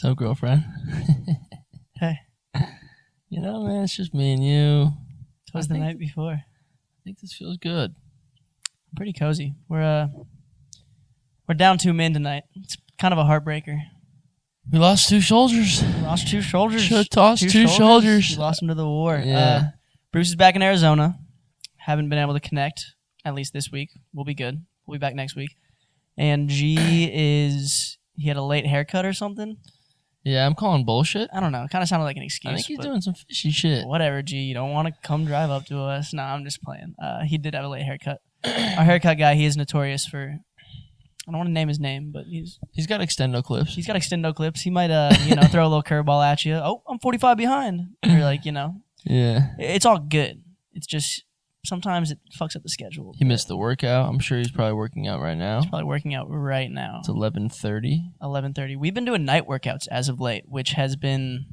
So, girlfriend. Hey. You know, man, it's just me and you. Twas the night before. I think this feels good. Pretty cozy. We're down 2 men tonight. It's kind of a heartbreaker. We lost 2 soldiers. Lost 2 soldiers. Should have tossed 2 soldiers. We lost them to the war. Yeah. Bruce is back in Arizona. Haven't been able to connect, at least this week. We'll be good. We'll be back next week. And G he had a late haircut or something. Yeah, I'm calling bullshit. I don't know. It kind of sounded like an excuse. I think he's doing some fishy shit. Whatever, G. You don't want to come drive up to us. No, I'm just playing. He did have a late haircut. Our haircut guy, he is notorious for... I don't want to name his name, but he's got extendo clips. He's got extendo clips. He might, throw a little curveball at you. Oh, I'm 45 behind. Or Yeah. It's all good. It's just sometimes it fucks up the schedule. He missed the workout. I'm sure he's probably working out right now. He's probably working out right now. It's 11:30. 11:30. We've been doing night workouts as of late, which has been,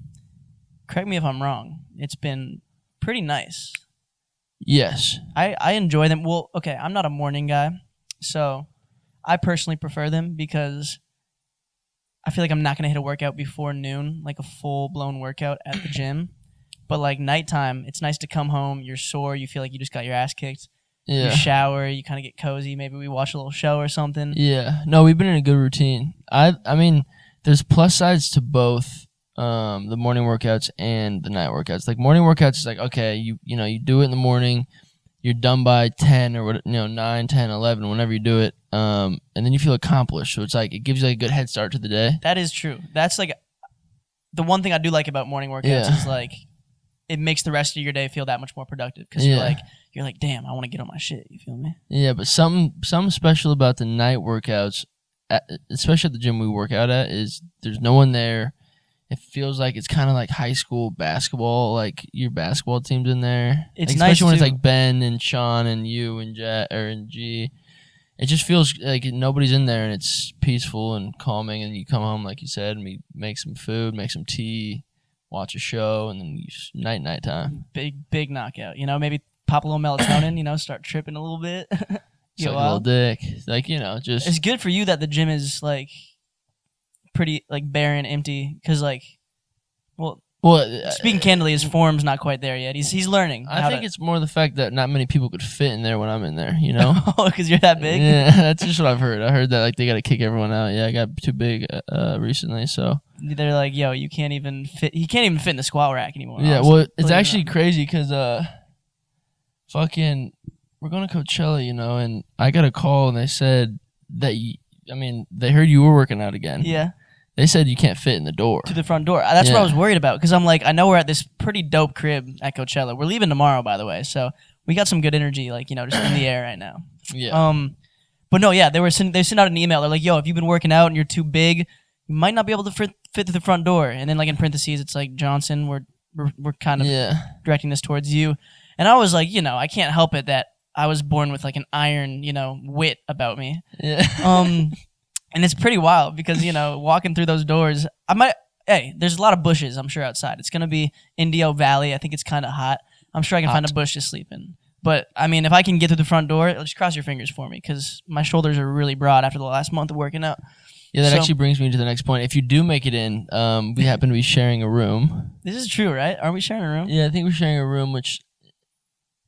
correct me if I'm wrong, it's been pretty nice. Yes. I enjoy them. Well, okay, I'm not a morning guy, so I personally prefer them because I feel like I'm not going to hit a workout before noon, like a full-blown workout at the gym. But like nighttime, it's nice to come home, you're sore, you feel like you just got your ass kicked. Yeah. You shower, you kind of get cozy, maybe we watch a little show or something. Yeah. No, we've been in a good routine. I mean, there's plus sides to both the morning workouts and the night workouts. Like morning workouts is like, okay, you do it in the morning, you're done by 10 or 9, 10, 11, whenever you do it. And then you feel accomplished. So it's like it gives you like a good head start to the day. That is true. That's like the one thing I do like about morning workouts is like it makes the rest of your day feel that much more productive because you're like, damn, I want to get on my shit. You feel me? Yeah, but something special about the night workouts, especially at the gym we work out at, is there's no one there. It feels like it's kind of like high school basketball, like your basketball team's in there. It's like, nice especially when it's too. like Ben and Sean and you and and G. It just feels like nobody's in there and it's peaceful and calming. And you come home, like you said, and we make some food, make some tea, watch a show, and then night time. Big knockout. Maybe pop a little melatonin. Start tripping a little bit. Suck a little dick, like just. It's good for you that the gym is like pretty like barren, empty, because speaking candidly, his form's not quite there yet. He's learning. I think it's more the fact that not many people could fit in there when I'm in there. Because you're that big. Yeah, that's just what I've heard. I heard that like they got to kick everyone out. Yeah, I got too big recently, so they're like, yo, you can't even fit. He can't even fit in the squat rack anymore. Yeah, well, it's actually crazy because we're going to Coachella, and I got a call and they said that they heard you were working out again. Yeah. They said you can't fit in the door. To the front door. That's what I was worried about because I'm like, I know we're at this pretty dope crib at Coachella. We're leaving tomorrow, by the way, so we got some good energy, just in the air right now. Yeah. But no, yeah, they sent out an email. They're like, yo, if you've been working out and you're too big, you might not be able to fit through the front door. And then like in parentheses, it's like, Johnson, we're kind of directing this towards you. And I was like, I can't help it that I was born with like an iron, wit about me. Yeah. And it's pretty wild because, walking through those doors, there's a lot of bushes, I'm sure, outside. It's going to be Indio Valley. I think it's kind of hot. I'm sure I can find a bush to sleep in. But, if I can get through the front door, just cross your fingers for me because my shoulders are really broad after the last month of working out. Yeah, that actually brings me to the next point. If you do make it in, we happen to be sharing a room. This is true, right? Are we sharing a room? Yeah, I think we're sharing a room, which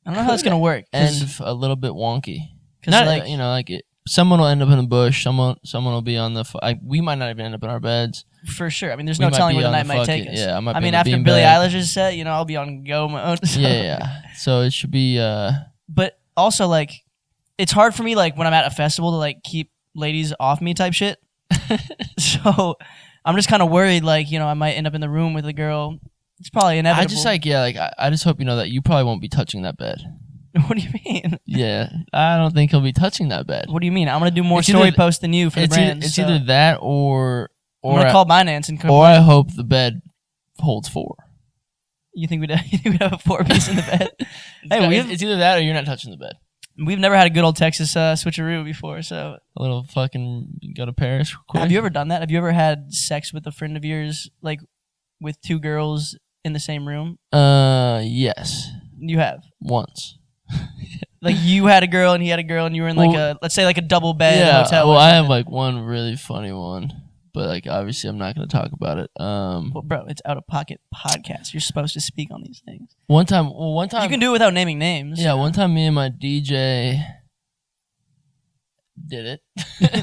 I don't know how it's going to work. And a little bit wonky. Because someone will end up in the bush. Someone will be on the. We might not even end up in our beds. For sure. There's no telling where the night might take us. Yeah, I be after Billie Eilish's set, I'll be on go mode. So. Yeah. So it should be. But also, it's hard for me, when I'm at a festival to keep ladies off me type shit. So I'm just kind of worried, I might end up in the room with a girl. It's probably inevitable. I just hope that you probably won't be touching that bed. What do you mean? Yeah, I don't think he'll be touching that bed. What do you mean? I'm gonna do more story posts than you for the brand. It's either that or I'm gonna call Binance and or I hope the bed holds 4. You think we'd have a 4-piece in the bed? It's either that or you're not touching the bed. We've never had a good old Texas switcheroo before, so a little fucking go to Paris real quick. Have you ever done that? Have you ever had sex with a friend of yours, with 2 girls in the same room? Yes. You have once. You had a girl and he had a girl and you were in let's say a double bed in a hotel. Well, I have one really funny one. but like obviously I'm not gonna talk about it. Well, bro, it's Out of Pocket podcast. You're supposed to speak on these things. One time you can do it without naming names. Yeah, one time me and my DJ did it.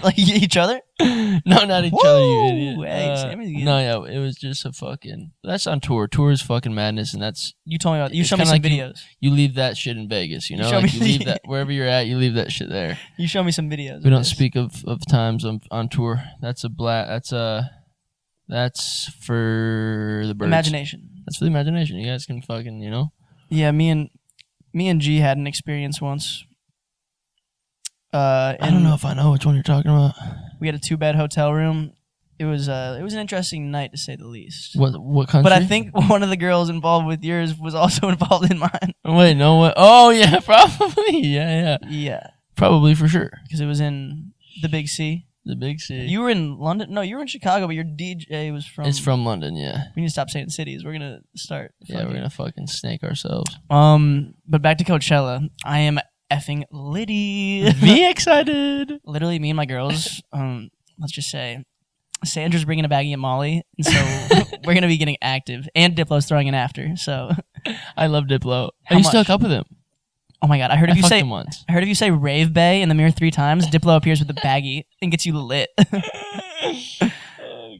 Like each other? No, not each other, you idiot. Hey, Sammy's no, yeah, it was just a fucking. That's on tour. Tour is fucking madness, and that's. You told me about. You showed me some like videos. You leave that shit in Vegas, you know. Like you leave that wherever you're at. You leave that shit there. You show me some videos. We don't speak of times on tour. That's That's for the birds. Imagination. That's for the imagination. You guys can fucking, you know. Yeah, me and G had an experience once. I don't know if I know which one you're talking about. We had a 2-bed hotel room. It was an interesting night to say the least. What country? But I think one of the girls involved with yours was also involved in mine. Wait, no what? Oh yeah, probably. Yeah. Yeah. Probably for sure. Because it was in the Big C. The Big C. You were in London? No, you were in Chicago, but your DJ was from... It's from London, yeah. We need to stop saying cities. We're going to start... Yeah, we're going to fucking snake ourselves. But back to Coachella. I am effing litty. Be excited. Literally, me and my girls, let's just say, Sandra's bringing a baggie of Molly, and so we're going to be getting active. And Diplo's throwing in after, so... I love Diplo. How I used to much? hook up with him. Oh my god! I heard if you say Rave Bay in the mirror 3 times, Diplo appears with a baggie and gets you lit.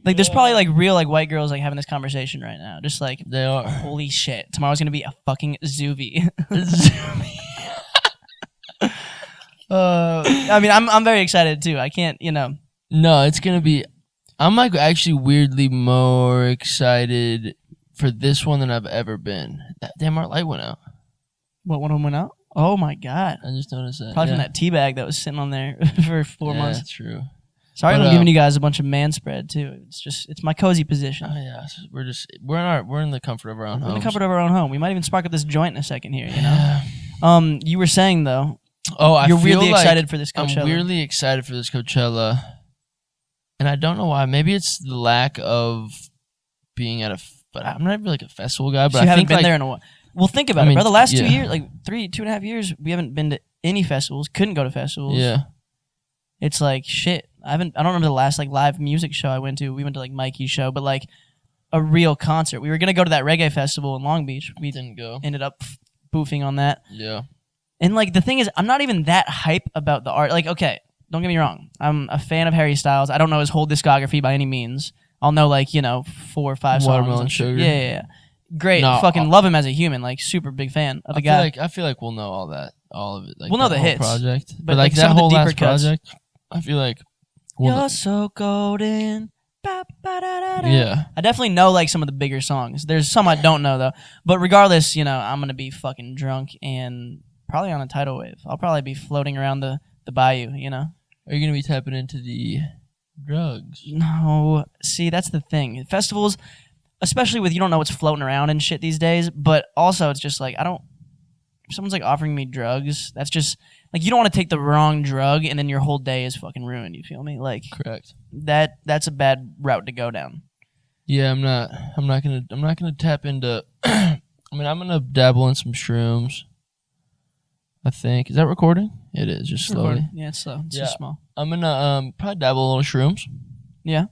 Like there's probably like real like white girls like having this conversation right now, just like they are. Holy shit! Tomorrow's gonna be a fucking zoovie. I mean, I'm very excited too. I can't, you know. No, it's gonna be. I'm like actually weirdly more excited for this one than I've ever been. Damn, our light went out. What, one of them went out? Oh my god! I just noticed that. Probably from that tea bag that was sitting on there for 4 months. That's true. Sorry, I'm giving you guys a bunch of man spread too. It's my cozy position. Oh yeah, we're in the comfort of our own home. In the comfort of our own home. We might even spark up this joint in a second here. You know. You were saying though. Oh, you're really excited for this Coachella. I'm weirdly excited for this Coachella, and I don't know why. Maybe it's the lack of being at but I'm not really like a festival guy. But so you I haven't think been there in a while. Well, think about it, bro. The last 2 years, like 2.5 years, we haven't been to any festivals. Couldn't go to festivals. Yeah. It's like shit. I don't remember the last like live music show I went to. We went to like Mikey's show, but like a real concert. We were gonna go to that reggae festival in Long Beach. We didn't go. Ended up boofing on that. Yeah. And like the thing is, I'm not even that hype about the art. Like, okay, don't get me wrong. I'm a fan of Harry Styles. I don't know his whole discography by any means. I'll know like 4 or 5 songs. Watermelon Sugar. Yeah. Great, no, fucking love him as a human. Like, super big fan of the guy. I feel like we'll know all of it. Like, we'll know the hits, project, but like some that of the whole deeper last cuts. project. I feel like you're so golden. Yeah, I definitely know like some of the bigger songs. There's some I don't know though. But regardless, I'm gonna be fucking drunk and probably on a tidal wave. I'll probably be floating around the bayou. Are you gonna be tapping into the drugs? No. See, that's the thing. Festivals. Especially with you don't know what's floating around and shit these days, but also it's just like if someone's like offering me drugs, that's just like you don't want to take the wrong drug and then your whole day is fucking ruined, you feel me? Like correct. That's a bad route to go down. Yeah, I'm not gonna tap into I'm gonna dabble in some shrooms. I think. Is that recording? It is, just slowly. Recording. Yeah, it's slow. It's just small. I'm gonna probably dabble a little shrooms. Yeah.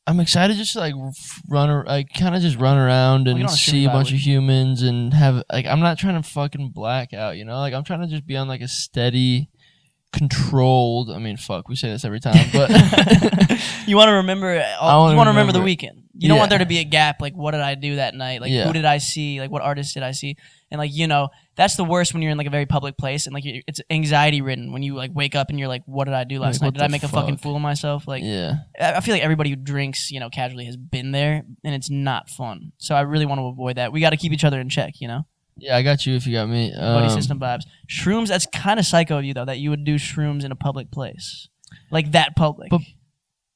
I'm excited just to like run around and see a bunch of humans and have like I'm not trying to fucking black out, like I'm trying to just be on like a steady, controlled. I mean, fuck, we say this every time, but you want to remember. You want to remember the weekend. You don't want there to be a gap. Like, what did I do that night? Like, who did I see? Like, what artist did I see? And like, that's the worst when you're in like a very public place and like it's anxiety ridden when you like wake up and you're like, what did I do last night? Did I make a fucking fool of myself? Like, I feel like everybody who drinks, casually has been there and it's not fun. So I really want to avoid that. We got to keep each other in check, Yeah, I got you if you got me. Buddy system vibes. Shrooms, that's kind of psycho of you though, that you would do shrooms in a public place. Like that public.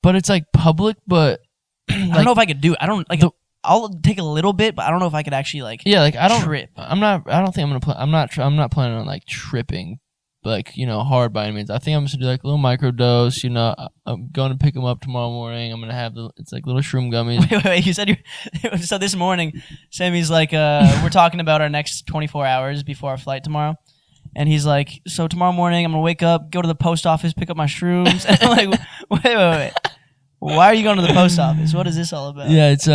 But it's like public, but I don't know if I could do it. I don't like. I'll take a little bit, but I don't know if I could actually like. Yeah, like I don't trip. I don't think I'm gonna play. I'm not planning on like tripping, like hard by any means. I think I'm just gonna do like a little micro dose. I'm going to pick them up tomorrow morning. I'm gonna have it's like little shroom gummies. Wait. You said so this morning, Sammy's like, we're talking about our next 24 hours before our flight tomorrow, And he's like, so tomorrow morning I'm gonna wake up, go to the post office, pick up my shrooms. And I'm like, wait. Why are you going to the post office? What is this all about? Yeah, it's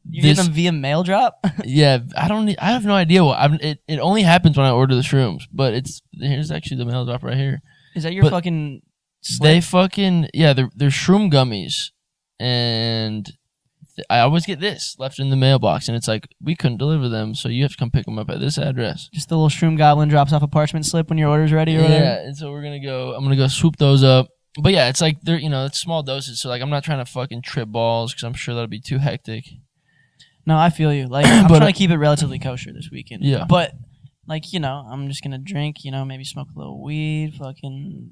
You get them via mail drop? Yeah, I have no idea what. It only happens when I order the shrooms, but here's actually the mail drop right here. Is that your fucking slip? They fucking they're shroom gummies, and I always get this left in the mailbox, and it's like, we couldn't deliver them, so you have to come pick them up at this address. Just the little shroom goblin drops off a parchment slip when your order's ready or whatever? Yeah, and so I'm gonna go swoop those up. But yeah, it's like they're it's small doses, so like I'm not trying to fucking trip balls because I'm sure that'll be too hectic. No, I feel you. Like I'm trying to keep it relatively kosher this weekend. Yeah. But like, I'm just gonna drink, maybe smoke a little weed, fucking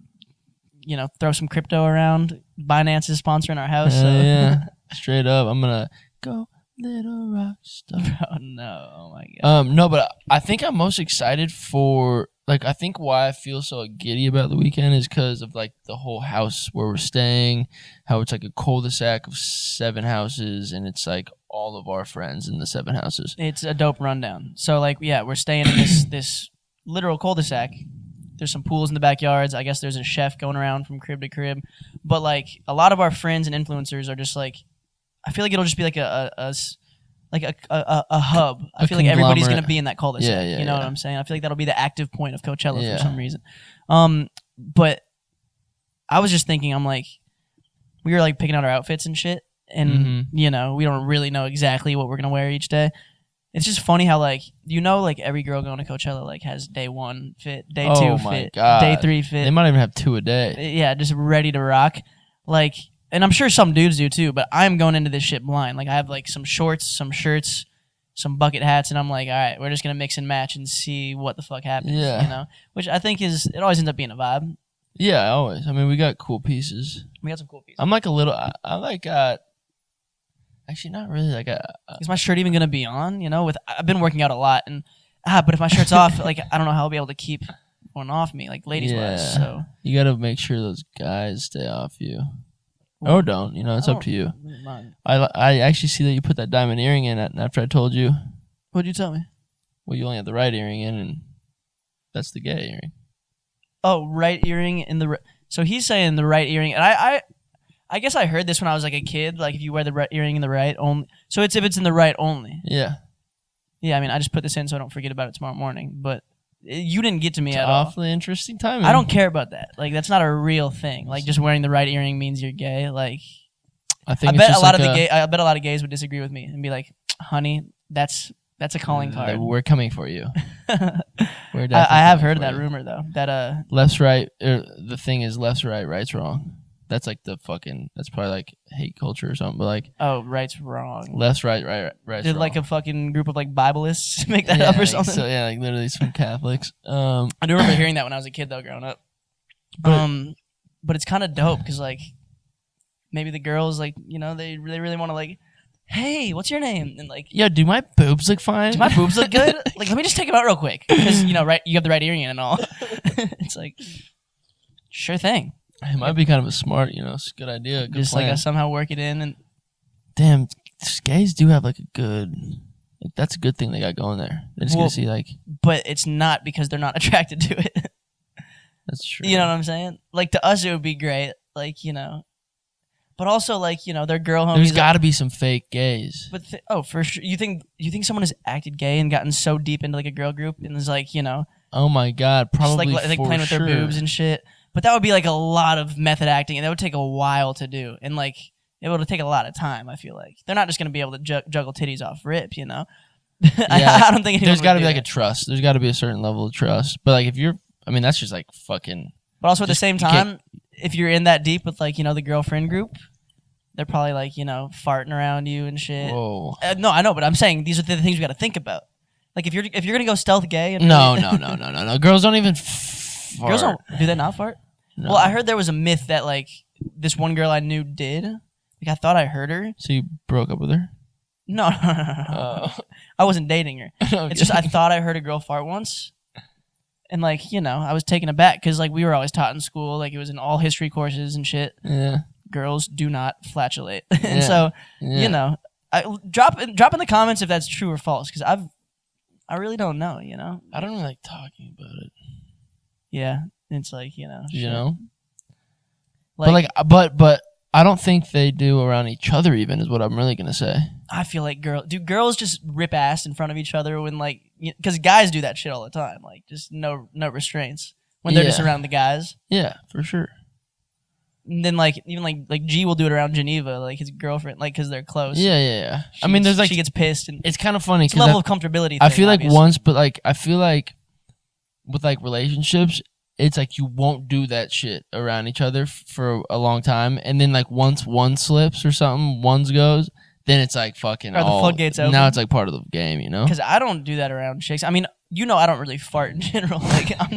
throw some crypto around. Binance is sponsoring our house. So. Yeah. Straight up. I'm gonna go little rock star. Oh no. Oh my god. No, but I think I'm most excited for I think why I feel so giddy about the weekend is because of like the whole house where we're staying, how it's like a cul-de-sac of 7 houses, and it's like all of our friends in the 7 houses. It's a dope rundown. So we're staying in this literal cul-de-sac. There's some pools in the backyards. I guess there's a chef going around from crib to crib. But like a lot of our friends and influencers are just like, I feel like it'll just be like a hub. I feel like everybody's gonna be in that cul-de-sac. Yeah, you know what I'm saying? I feel like that'll be the active point of Coachella for some reason. But I was just thinking, I'm like, we were like picking out our outfits and shit, and we don't really know exactly what we're gonna wear each day. It's just funny how like every girl going to Coachella like has day 1 fit, day 2 fit, day 3 fit. They might even have 2 a day. Yeah, just ready to rock. Like. And I'm sure some dudes do too, but I'm going into this shit blind. Like I have like some shorts, some shirts, some bucket hats, and I'm like, all right, we're just gonna mix and match and see what the fuck happens. Yeah. Which I think it always ends up being a vibe. Yeah, always. I mean, we got cool pieces. We got some cool pieces. I'm like a little. I like actually not really like Is my shirt even gonna be on? I've been working out a lot, and but if my shirt's off, like I don't know how I'll be able to keep one off me, like ladies wise. So you got to make sure those guys stay off you. Or don't, it's up to you. I actually see that you put that diamond earring in after I told you. What'd you tell me? Well, you only have the right earring in, and that's the gay earring. Oh, right earring in the... So he's saying the right earring, and I guess I heard this when I was like a kid, like if you wear the right earring in the right only... So it's if it's in the right only. Yeah. Yeah, I mean, I just put this in so I don't forget about it tomorrow morning, but... You didn't get to me at all. Awfully interesting timing. I don't care about that. Like that's not a real thing. Like just wearing the right earring means you're gay. Like I bet a lot of gays would disagree with me and be like, "Honey, that's a calling card. We're coming for you." I have heard that rumor though. That left's right. The thing is left's right, right's wrong. That's like that's probably like hate culture or something. But like, right's wrong. Left's right, right's Did wrong. like a fucking group of like Biblists make that up or something? So yeah, like literally some Catholics. I do remember hearing that when I was a kid though, growing up. But it's kind of dope because like maybe the girls like they really want to like, hey, what's your name? And like, yo, do my boobs look fine? Do my boobs look good? Like, let me just take them out real quick because right, you have the right earring in and all. It's like, sure thing. It might be kind of a smart, it's a good idea. Good just plan. like I somehow work it in and. Damn, gays do have like a good. Like, that's a good thing they got going there. They just gonna see like. But it's not because they're not attracted to it. That's true. You know what I'm saying? Like to us, it would be great. Like but also like their girl homies. There's got to be some fake gays. But for sure, you think someone has acted gay and gotten so deep into like a girl group and is like Oh my god, probably just like playing with their boobs and shit. But that would be like a lot of method acting, and that would take a while to do, and like it would take a lot of time. I feel like they're not just gonna be able to juggle titties off rip, Yeah, I don't think there's got to be like a trust. There's got to be a certain level of trust. But like that's just like fucking. But also at the same time, if you're in that deep with like the girlfriend group, they're probably like farting around you and shit. Whoa. No, I know, but I'm saying these are the things we got to think about. Like if you're gonna go stealth gay and no, girls don't even. Girls don't. Do they not fart? No. Well, I heard there was a myth that like this one girl I knew did. Like I thought I heard her. So you broke up with her? No. I wasn't dating her. Okay. It's just I thought I heard a girl fart once, and like I was taken aback because like we were always taught in school, like it was in all history courses and shit. Yeah. Girls do not flatulate, and so I drop in the comments if that's true or false because I really don't know. I don't really like talking about it. Yeah, it's like, you know. You shit. know? Like, But I don't think they do around each other even is what I'm really going to say. I feel like girls just rip ass in front of each other when like, because guys do that shit all the time. Like just no restraints when they're just around the guys. Yeah, for sure. And then like even like G will do it around Geneva, like his girlfriend, like because they're close. Yeah. I mean, there's like she gets pissed and it's kind of funny it's a level of comfortability. I feel like obviously. once, but like I feel like with like relationships, it's like you won't do that shit around each other for a long time, and then like once one slips or something, one's goes, then it's like fucking. Are the floodgates open? Now it's like part of the game, you know. Because I don't do that around chicks. I mean, you know, I don't really fart in general. Like I'm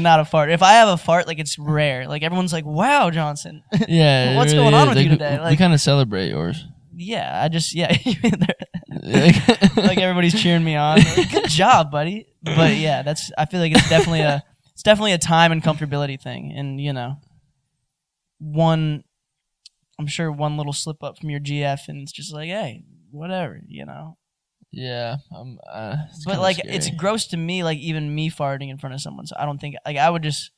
not a fart. If I have a fart, like it's rare. Like everyone's like, "Wow, Johnson." Yeah, what's really going on is. with you today? We kind of celebrate yours. Yeah, like everybody's cheering me on. Like, good job, buddy. But yeah, I feel like it's definitely a time and comfortability thing. And you know, I'm sure one little slip up from your GF and it's just like, hey, whatever, you know. Yeah, but like scary. It's gross to me, like even me farting in front of someone. So I don't think like I would just,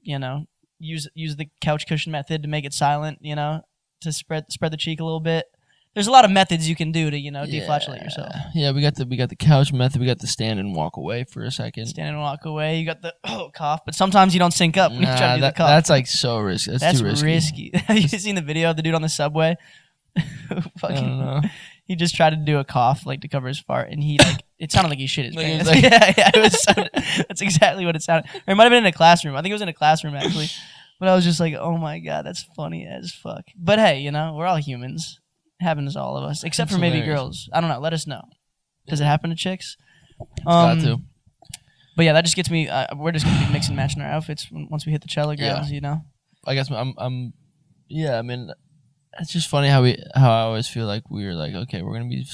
you know, use the couch cushion method to make it silent, you know, to spread the cheek a little bit. There's a lot of methods you can do to, you know, deflatulate yourself. Yeah, we got the couch method. We got the stand and walk away for a second. Stand and walk away. You got the cough, but sometimes you don't sync up when you try to do the cough. That's like so risky. That's too risky. Have you seen the video of the dude on the subway? I don't know. He just tried to do a cough like to cover his fart, and he like it sounded like he shit his pants. Like, yeah, it was. That's exactly what it sounded. Or it might have been in a classroom. I think it was in a classroom actually. But I was just like, oh my god, that's funny as fuck. But hey, you know, we're all humans. It happens to all of us, except for maybe girls. I don't know. Let us know. Does it happen to chicks? Got to. But yeah, that just gets me. We're just gonna be mixing and matching our outfits once we hit the Coachella grounds. You know. I guess I'm. Yeah, I mean, it's just funny how I always feel like we're like, okay, we're gonna be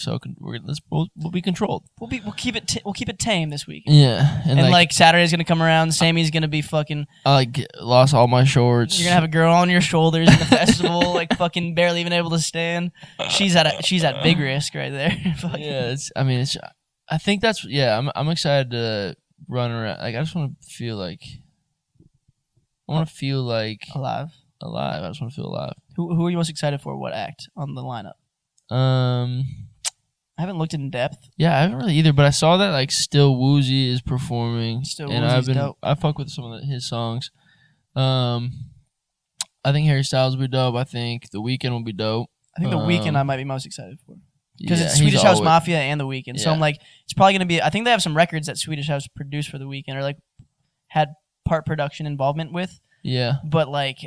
we'll be controlled. We'll keep it tame this week. Yeah, and like Saturday's gonna come around. Sammy's gonna be fucking. I like lost all my shorts. You're gonna have a girl on your shoulders in the festival, like fucking barely even able to stand. She's at big risk right there. Yeah, I think that's I'm excited to run around. Like I just want to feel like. I want to feel like alive. I just want to feel alive. Who are you most excited for? What act on the lineup? I haven't looked in depth. Yeah, I haven't really either. But I saw that like Still Woozy is performing, dope. I fuck with some of his songs. I think Harry Styles will be dope. I think The Weeknd will be dope. I think The Weeknd I might be most excited for because it's Swedish House Mafia and The Weeknd. Yeah. So I'm like, it's probably gonna be. I think they have some records that Swedish House produced for The Weeknd or like had part production involvement with. Yeah, but like.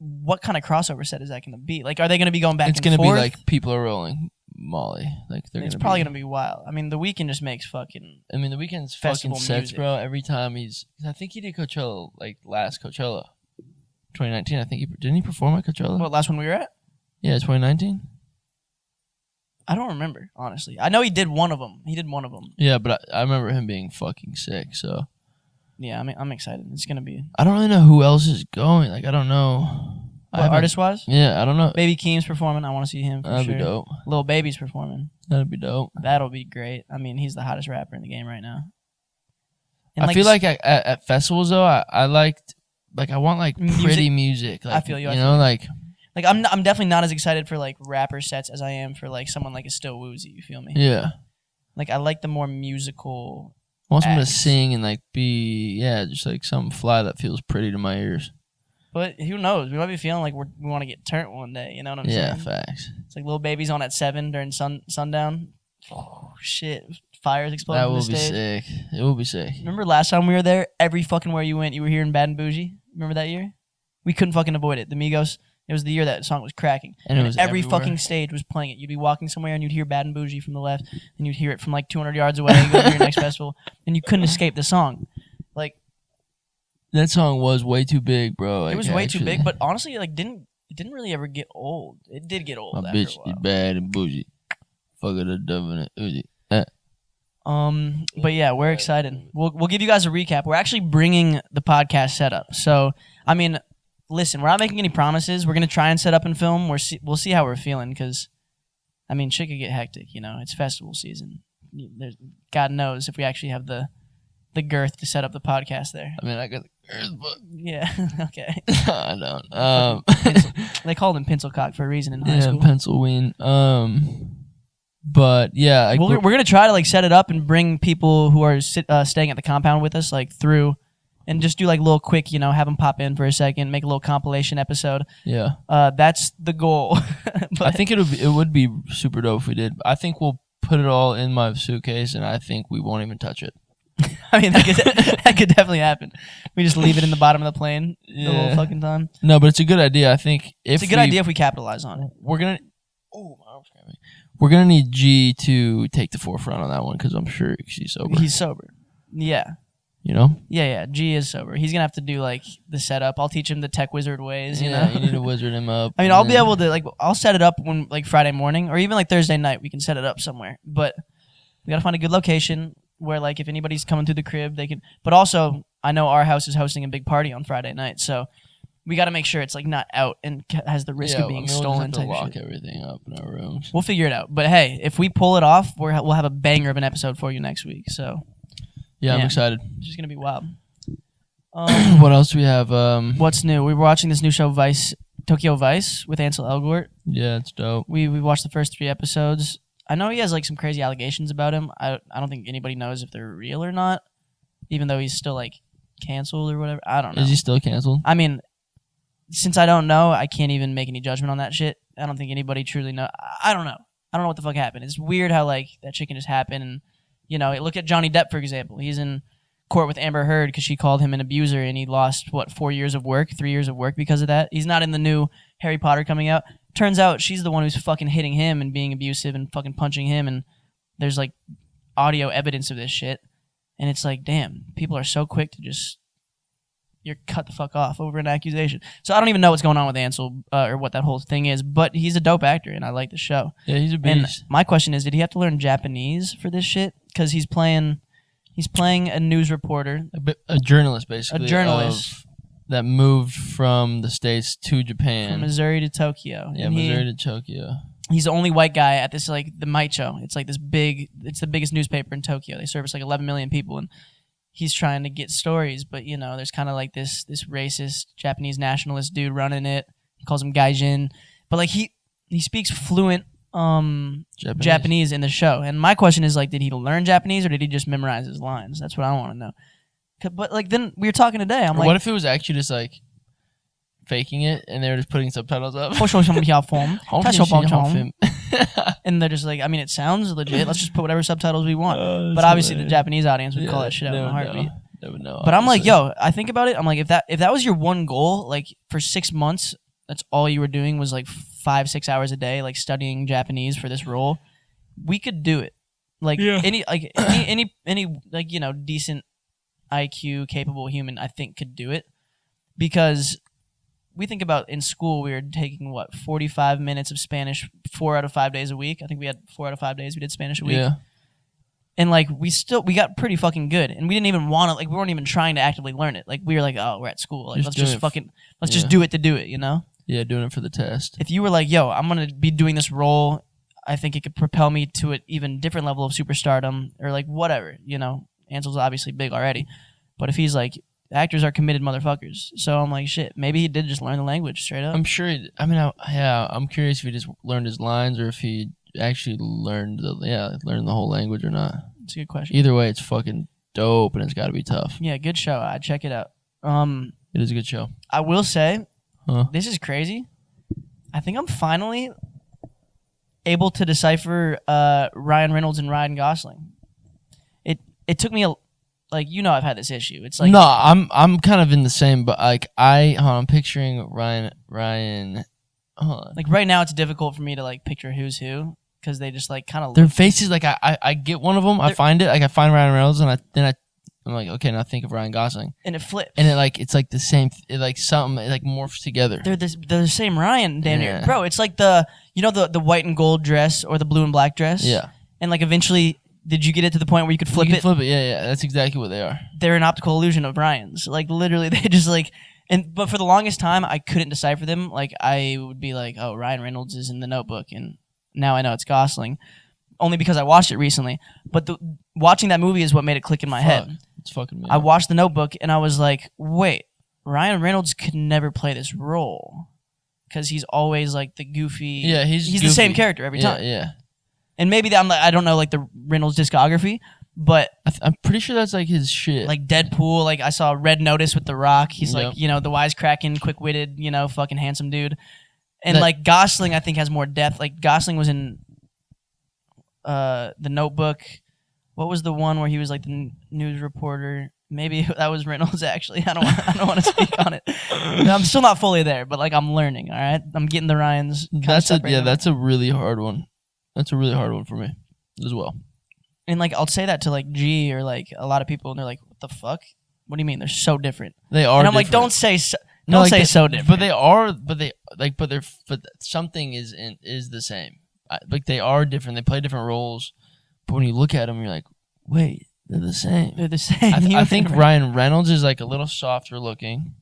What kind of crossover set is that going to be? Like, are they going to be going back and forth? It's going to be like People Are Rolling Molly. Like it's probably going to be wild. I mean, The Weeknd just makes fucking. I mean, The Weeknd's fucking sets, bro. Every time I think he did Coachella, like last Coachella, 2019. I think didn't he perform at Coachella? What, last one we were at? Yeah, 2019. I don't remember, honestly. I know he did one of them. Yeah, but I remember him being fucking sick. So. Yeah, I'm excited. It's gonna be. I don't really know who else is going. Like I don't know. Artist wise? Yeah, I don't know. Baby Keem's performing. I want to see him. That'd be dope. Lil Baby's performing. That'd be dope. That'll be great. I mean, he's the hottest rapper in the game right now. And I feel like at festivals though, I liked I want like pretty music. Like, I feel you. You know, like I'm definitely not as excited for like rapper sets as I am for like someone like a Still Woozy. You feel me? Yeah. Like I like the more musical. I want someone to sing and like be just like something fly that feels pretty to my ears. But who knows? We might be feeling like we want to get turned one day. You know what I'm saying? Yeah, facts. It's like Lil Baby's on at 7 during sundown. Oh shit! Fires exploding. That will be sick. It will be sick. Remember last time we were there? Every fucking where you went, you were hearing Bad and Bougie. Remember that year? We couldn't fucking avoid it. The Migos. It was the year that song was cracking. And it was every everywhere. fucking stage was playing it. You'd be walking somewhere and you'd hear Bad and Bougie from the left, and you'd hear it from like 200 yards away and go to your next festival, and you couldn't escape the song. Like that song was way too big, bro. Like, it was way too big, but honestly, like it didn't really ever get old. It did get old. My after bitch a while. is bad and bougie. Fuck it, a dove in it. Uzi. But yeah, we're excited. We'll give you guys a recap. We're actually bringing the podcast setup. So I mean. Listen, we're not making any promises. We're going to try and set up and film. We'll see how we're feeling because, I mean, shit could get hectic, you know. It's festival season. God knows if we actually have the the girth to set up the podcast there. I mean, I got the girth, but yeah, okay. I don't. They called him pencil cock for a reason in high school. Pencil ween. But yeah, we're gonna try to like set it up and bring people who are staying at the compound with us like through. And just do like a little quick, have them pop in for a second, make a little compilation episode. Yeah. That's the goal. I think it would be super dope if we did. I think we'll put it all in my suitcase, and I think we won't even touch it. I mean, that could definitely happen. We just leave it in the bottom of the plane the whole fucking time. No, but it's a good idea. I think it's a good idea if we capitalize on it. We're gonna. Oh, my arm's cramping. We're gonna need G to take the forefront on that one because I'm sure she's sober. He's sober. Yeah. Yeah. G is sober. He's gonna have to do like the setup. I'll teach him the tech wizard ways. You need to wizard him up. I mean, I'll be able to I'll set it up when like Friday morning or even like Thursday night. We can set it up somewhere, but we gotta find a good location where like if anybody's coming through the crib, they can. But also, I know our house is hosting a big party on Friday night, so we got to make sure it's like not out and has the risk of being stolen. We'll lock everything up in our rooms. We'll figure it out. But hey, if we pull it off, we'll have a banger of an episode for you next week. So. Yeah, I'm excited. It's just going to be wild. What else do we have? What's new? We were watching this new show, Vice, Tokyo Vice, with Ansel Elgort. Yeah, it's dope. We watched the first 3 episodes. I know he has like some crazy allegations about him. I don't think anybody knows if they're real or not, even though he's still like canceled or whatever. I don't know. Is he still canceled? I mean, since I don't know, I can't even make any judgment on that shit. I don't think anybody truly knows. I don't know. I don't know what the fuck happened. It's weird how like that shit can just happen and... look at Johnny Depp, for example. He's in court with Amber Heard because she called him an abuser and he lost, 3 years of work because of that. He's not in the new Harry Potter coming out. Turns out she's the one who's fucking hitting him and being abusive and fucking punching him, and there's like audio evidence of this shit. And it's like, damn, people are so quick to just... You're cut the fuck off over an accusation. So I don't even know what's going on with Ansel or what that whole thing is, but he's a dope actor and I like the show. Yeah, he's a beast. And my question is, did he have to learn Japanese for this shit? Because he's playing a news reporter. A journalist, basically. A journalist. That moved from the States to Japan. From Missouri to Tokyo. Yeah, Missouri to Tokyo. He's the only white guy at this, like, the Maicho. It's like it's the biggest newspaper in Tokyo. They service like 11 million people, and he's trying to get stories, but there's kind of like this racist Japanese nationalist dude running it. He calls him Gaijin, but like he speaks fluent Japanese in the show. And my question is like, did he learn Japanese or did he just memorize his lines? That's what I want to know. But like then we were talking today. I'm like, what if it was actually just like faking it and they were just putting subtitles up? And they're just like, I mean, it sounds legit. Let's just put whatever subtitles we want. But obviously, the Japanese audience would call that shit out in a heartbeat. They would know. But I'm like, yo, I think about it. I'm like, if that was your one goal, like for 6 months, that's all you were doing was like 5-6 hours a day, like studying Japanese for this role. We could do it. Like any like decent IQ capable human, I think could do it because. We think about in school, we were taking 45 minutes of Spanish 4 out of 5 days a week. I think we had 4 out of 5 days we did Spanish a week. Yeah. And like we got pretty fucking good, and we didn't even want to, like, we weren't even trying to actively learn it. Like we were like, oh, we're at school, like let's just do it to do it, Yeah, doing it for the test. If you were like, yo, I'm gonna be doing this role, I think it could propel me to an even different level of superstardom or like whatever, Ansel's obviously big already, but if he's like. Actors are committed motherfuckers. So I'm like, shit, maybe he did just learn the language straight up. I'm sure. I'm curious if he just learned his lines or if he actually learned the whole language or not. It's a good question. Either way, it's fucking dope and it's got to be tough. Yeah, good show. I'd check it out. It is a good show. I will say, this is crazy. I think I'm finally able to decipher Ryan Reynolds and Ryan Gosling. It took me like, I've had this issue. It's like no, I'm kind of in the same, but like I'm picturing Ryan. Like right now, it's difficult for me to like picture who's who because they just like kind of their faces. Like I get one of them. I find it. Like I find Ryan Reynolds, and I'm like, okay, now think of Ryan Gosling, and it flips, and it's like the same. It like something. It like morphs together. They're the same Ryan, damn near, bro. It's like the white and gold dress or the blue and black dress. Yeah, and like eventually. Did you get it to the point where you could flip it? Flip it, yeah. That's exactly what they are. They're an optical illusion of Ryan's. Like literally, they just like, but for the longest time, I couldn't decipher them. Like I would be like, oh, Ryan Reynolds is in The Notebook, and now I know it's Gosling, only because I watched it recently. But watching that movie is what made it click in my head. It's fucking me. I watched The Notebook and I was like, wait, Ryan Reynolds could never play this role because he's always like the goofy. Yeah, he's the same character every time. Yeah. And maybe I don't know like the Reynolds discography, but I'm pretty sure that's like his shit. Like Deadpool, like I saw Red Notice with The Rock. He's like, you know, the wisecracking, quick-witted, you know, fucking handsome dude. And like Gosling, I think has more depth. Like Gosling was in The Notebook. What was the one where he was like the news reporter? Maybe that was Reynolds. Actually, I don't want to speak on it. I'm still not fully there, but like I'm learning. All right, I'm getting the Ryans. That's a really hard one. That's a really hard one for me as well. And like I'll say that to like G or like a lot of people, and they're like, "What the fuck? What do you mean? They're so different." They are. And I'm different. like, "Don't say so." Don't say so different. But they are. But something is the same. Like they are different. They play different roles. But when you look at them, you're like, wait, they're the same. They're the same. I think Ryan Reynolds is like a little softer looking.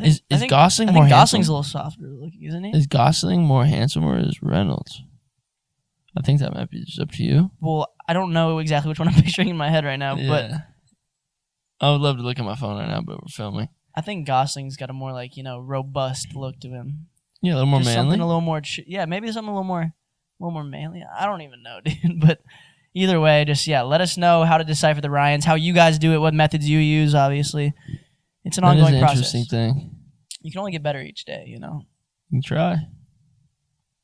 Is Gosling more handsome? Gosling's a little softer looking, isn't he? Is Gosling more handsome or is Reynolds? I think that might be just up to you. Well, I don't know exactly which one I'm picturing in my head right now, but I would love to look at my phone right now, but we're filming. I think Gosling's got a more like, you know, robust look to him. Yeah, a little more just manly. Something a little more, maybe something a little more manly. I don't even know, dude. But either way, just let us know how to decipher the Ryans, how you guys do it, what methods you use. Obviously, it's an ongoing process. Interesting thing. You can only get better each day, you know. You try.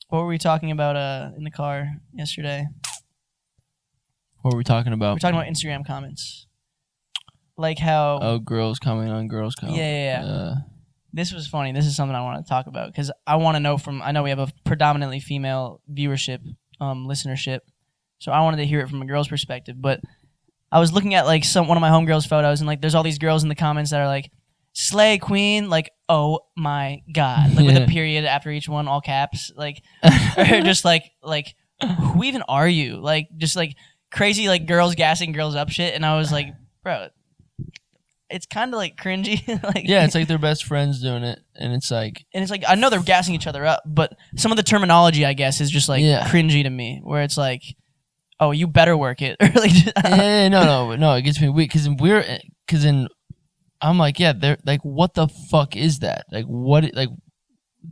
What were we talking about in the car yesterday? What were we talking about? We're talking about Instagram comments. Like how... girls comment on girls comment. Yeah. This was funny. This is something I want to talk about because I want to know I know we have a predominantly female viewership, listenership, so I wanted to hear it from a girl's perspective. But I was looking at like one of my homegirls' photos, and like there's all these girls in the comments that are like, "Slay Queen," like, "Oh my God," like with a period after each one, all caps, like, or just like, who even are you? Like, just like crazy, like girls gassing girls up shit, and I was like, bro. It's kind of like cringy. Like, yeah, it's like their best friends doing it, and it's like I know they're gassing each other up, but some of the terminology I guess is just like cringy to me, where it's like, oh, you better work it, or like, no, it gets me weak because I'm like, yeah, they're like, what the fuck is that? Like,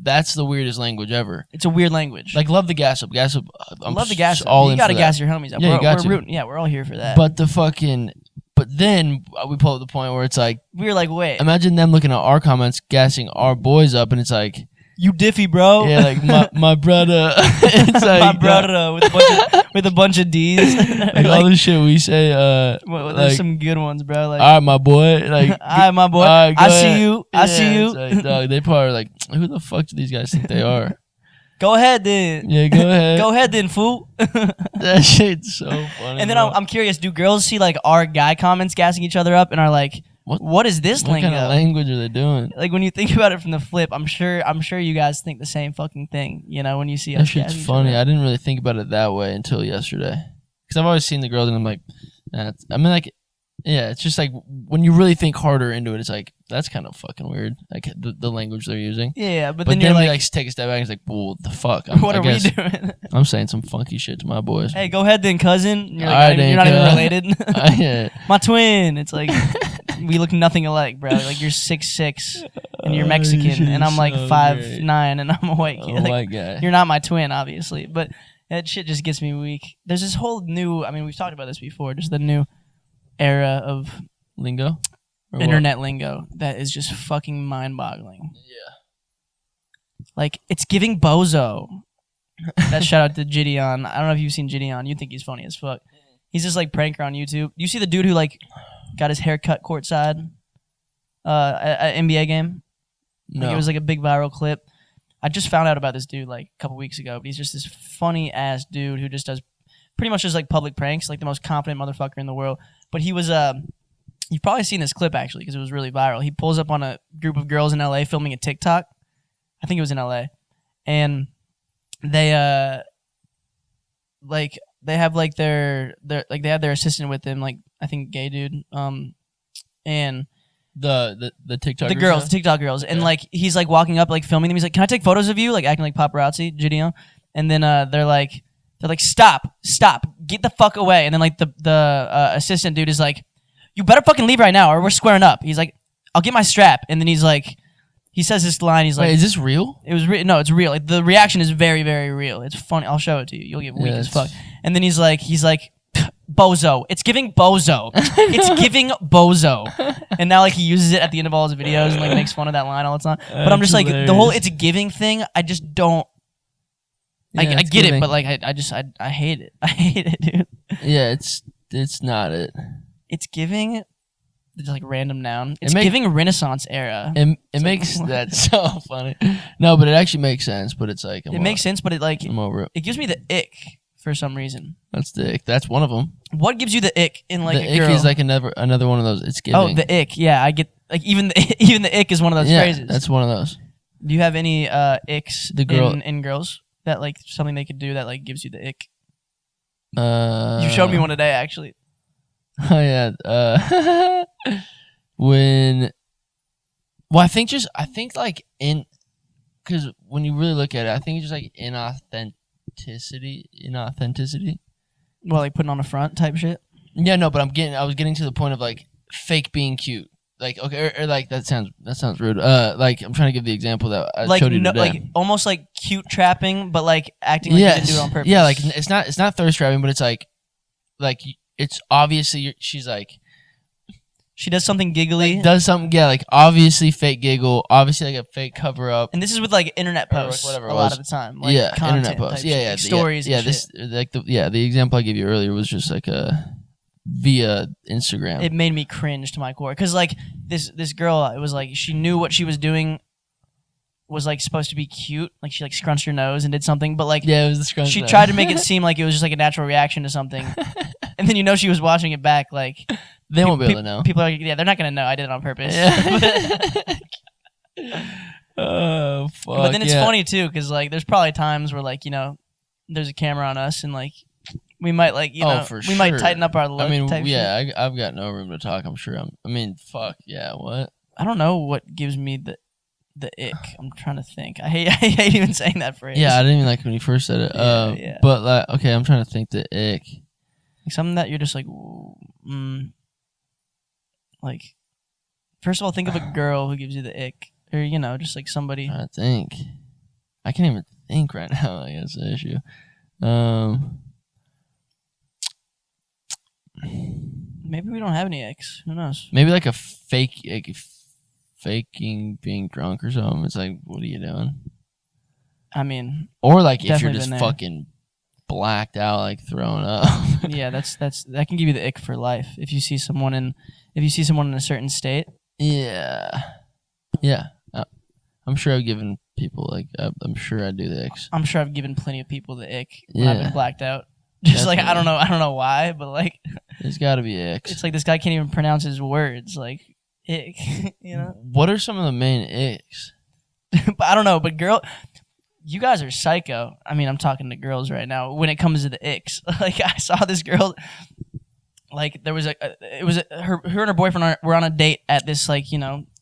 that's the weirdest language ever. It's a weird language. Like, love the gas up. Love the gas up. All you gotta gas your homies up. Yeah, we're rooting. Yeah, we're all here for that. But then we pull up the point where it's like... We were like, wait. Imagine them looking at our comments, gassing our boys up, and it's like... You diffy, bro. Yeah, like, my brother. It's like... My brother with a bunch of D's. Like, all the shit we say... there's some good ones, bro. Like, all right, my boy. Like, all right, my boy. I see you. I see you. Like, dog, they probably are like, who the fuck do these guys think they are? Go ahead, then. Yeah, go ahead. Go ahead, then, fool. That shit's so funny. And then I'm curious, do girls see, like, our guy comments gassing each other up and are like, what is this lingo? What kind of language are they doing? Like, when you think about it from the flip, I'm sure you guys think the same fucking thing, you know, when you see us. That shit's funny. I didn't really think about it that way until yesterday. Because I've always seen the girls and I'm like, it's just like, when you really think harder into it, it's like, that's kind of fucking weird. Like, the language they're using. Yeah, but then you're we like, take a step back and it's like, well, what the fuck? What are we doing? I'm saying some funky shit to my boys. Hey, go ahead then, cousin. You're like, you're not even related. My twin. It's like, we look nothing alike, bro. Like, you're 6'6", and you're Mexican, and I'm like 5'9", and I'm a white kid. White guy. You're not my twin, obviously, but that shit just gets me weak. There's this whole new, we've talked about this before, just the new era of lingo, internet lingo that is just fucking mind-boggling. Yeah, like it's giving bozo. That shout out to Gideon. I don't know if you've seen Gideon. You think he's funny as fuck. He's just like pranker on YouTube. You see the dude who like got his hair cut courtside at an NBA game? No, like, it was like a big viral clip. I just found out about this dude like a couple weeks ago. But he's just this funny ass dude who just does pretty much just like public pranks, like the most confident motherfucker in the world. But he was you've probably seen this clip actually because it was really viral. He pulls up on a group of girls in LA filming a TikTok. I think it was in LA, and they they have like their like they have their assistant with them, like I think gay dude, and the TikTok the TikTok girls, and like he's like walking up like filming them. He's like, "Can I take photos of you?" Like acting like paparazzi, Gideon, and then they're like, stop, get the fuck away, and then like the assistant dude is like, you better fucking leave right now or we're squaring up. He's like, I'll get my strap. And then he's like, he says this line. He's like, wait, is this real? It was no, it's real. Like, the reaction is very, very real. It's funny. I'll show it to you. You'll get weak as fuck. And then he's like, bozo. It's giving bozo. It's giving bozo. And now like he uses it at the end of all his videos and like makes fun of that line all the time. But I'm just like, the whole it's giving thing, I just don't. I get giving. It, but like I hate it. I hate it, dude. Yeah, it's not it. It's giving. It's like random noun. It's giving Renaissance era. It makes that so funny. No, but it actually makes sense. But it's like it makes sense, but it like I'm over it. It gives me the ick for some reason. That's the ick. That's one of them. What gives you the ick in like the a girl? ick is like another one of those. It's giving. Oh, the ick. Yeah, I get like even the ick is one of those phrases. That's one of those. Do you have any icks in girls that like something they could do that like gives you the ick? You showed me one today actually. Oh yeah. I think like because when you really look at it, I think it's just like inauthenticity. Well, like putting on a front type shit. Yeah, no, but I was getting to the point of like fake being cute. Like okay, or like that sounds rude. Like I'm trying to give the example that I showed you today. Like almost like cute trapping, but like acting like you didn't do it on purpose. Yeah, like it's not thirst trapping, but it's like it's obviously she's like she does something giggly, like obviously fake giggle, obviously like a fake cover up, and this is with like internet posts whatever a lot of the time. Like internet posts, like stories. Yeah, the example I gave you earlier was just like via Instagram. It made me cringe to my core because like this girl, it was like she knew what she was doing was like supposed to be cute, like she like scrunched her nose and did something, but like it was the scrunch. She tried to make it seem like it was just like a natural reaction to something, and then she was watching it back like. They won't be able to know. People are they're not gonna know I did it on purpose. Yeah. Oh fuck! But then it's funny too, because like there's probably times where like there's a camera on us and like we might like we might tighten up our look. I mean, type shit. I've got no room to talk. I'm sure. Fuck yeah. What? I don't know what gives me the ick. I'm trying to think. I hate even saying that phrase. Yeah, I didn't even like when you first said it. Yeah. But like, okay, I'm trying to think the ick. Like something that you're just like, like, first of all, think of a girl who gives you the ick, or just like somebody. I think I can't even think right now. I guess the issue. Maybe we don't have any icks. Who knows? Maybe like a faking being drunk or something. It's like, what are you doing? I mean, or like if you're just fucking blacked out, like throwing up. Yeah, that can give you the ick for life. If you see someone in a certain state. Yeah. I'm sure I've given people like I'm sure I do the icks. I'm sure I've given plenty of people the ick when I've been blacked out. Just definitely. Like I don't know why, but like there's got to be icks. It's like this guy can't even pronounce his words. Like ick, What are some of the main icks? But I don't know. But you guys are psycho. I mean, I'm talking to girls right now. When it comes to the icks, like I saw this girl. Like there was her and her boyfriend were on a date at this like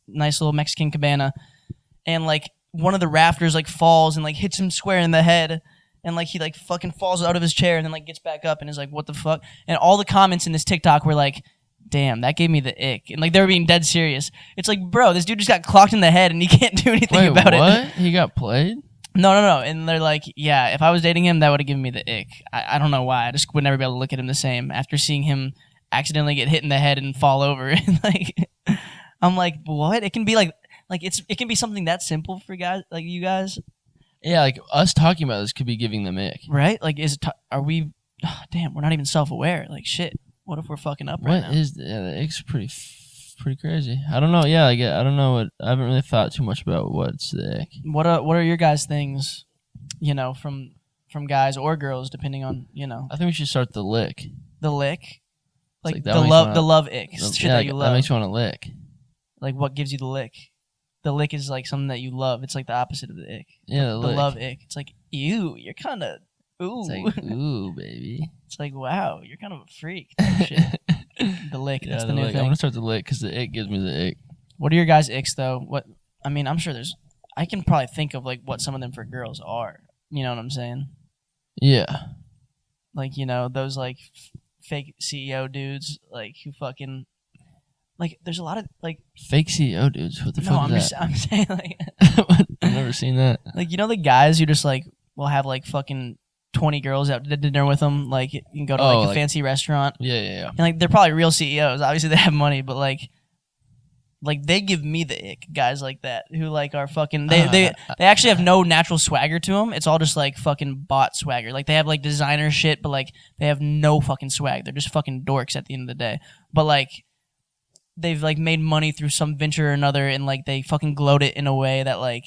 nice little Mexican cabana, and like one of the rafters like falls and like hits him square in the head. And, like, he, like, fucking falls out of his chair and then, like, gets back up and is like, what the fuck? And all the comments in this TikTok were like, damn, that gave me the ick. And, like, they were being dead serious. It's like, bro, this dude just got clocked in the head and he can't do anything about it. He got played? No. And they're like, yeah, if I was dating him, that would have given me the ick. I don't know why. I just would never be able to look at him the same after seeing him accidentally get hit in the head and fall over. And, like, I'm like, what? It can be, it can be something that simple for guys, like you guys. Yeah, like us talking about this could be giving them ick. Right? Like, are we... Oh, damn, we're not even self-aware. Like, shit. What if we're fucking up right now? The ick's pretty crazy. I don't know. Yeah, I don't know. I haven't really thought too much about what's the ick. What are your guys' things, from guys or girls, depending on, I think we should start the lick. The lick? Like the love ick. Shit that you love. That makes you want to lick. Like, what gives you the lick? The lick is like something that you love. It's like the opposite of the ick. Yeah, the love ick. It's like, ew, you're kind of, ooh. It's like, ooh, baby. It's like, wow, you're kind of a freak. Shit. The lick, that's the new thing. I'm going to start the lick because the ick gives me the ick. What are your guys' icks, though? I'm sure I can probably think of, like, what some of them for girls are. You know what I'm saying? Yeah. Like, those, like, fake CEO dudes, like, who fucking... Like, there's a lot of like fake CEO dudes. What the fuck is that? I'm saying like I've never seen that. like the guys who just like will have like fucking 20 girls out to dinner with them. Like you can go to like a fancy restaurant. Yeah. And like they're probably real CEOs. Obviously they have money, but like they give me the ick. Guys like that who like are fucking they actually have no natural swagger to them. It's all just like fucking bought swagger. Like they have like designer shit, but like they have no fucking swag. They're just fucking dorks at the end of the day. But like they've like made money through some venture or another, and like they fucking gloat it in a way that like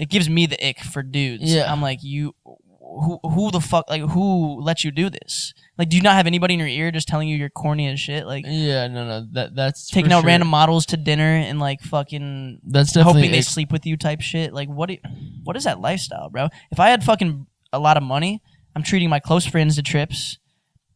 it gives me the ick for dudes. Yeah. I'm like, who the fuck, like who lets you do this? Like, do you not have anybody in your ear just telling you you're corny as shit? Like, yeah, no, that's taking out random models to dinner and like fucking that's definitely hoping they sleep with you type shit. Like, what is that lifestyle, bro? If I had fucking a lot of money, I'm treating my close friends to trips.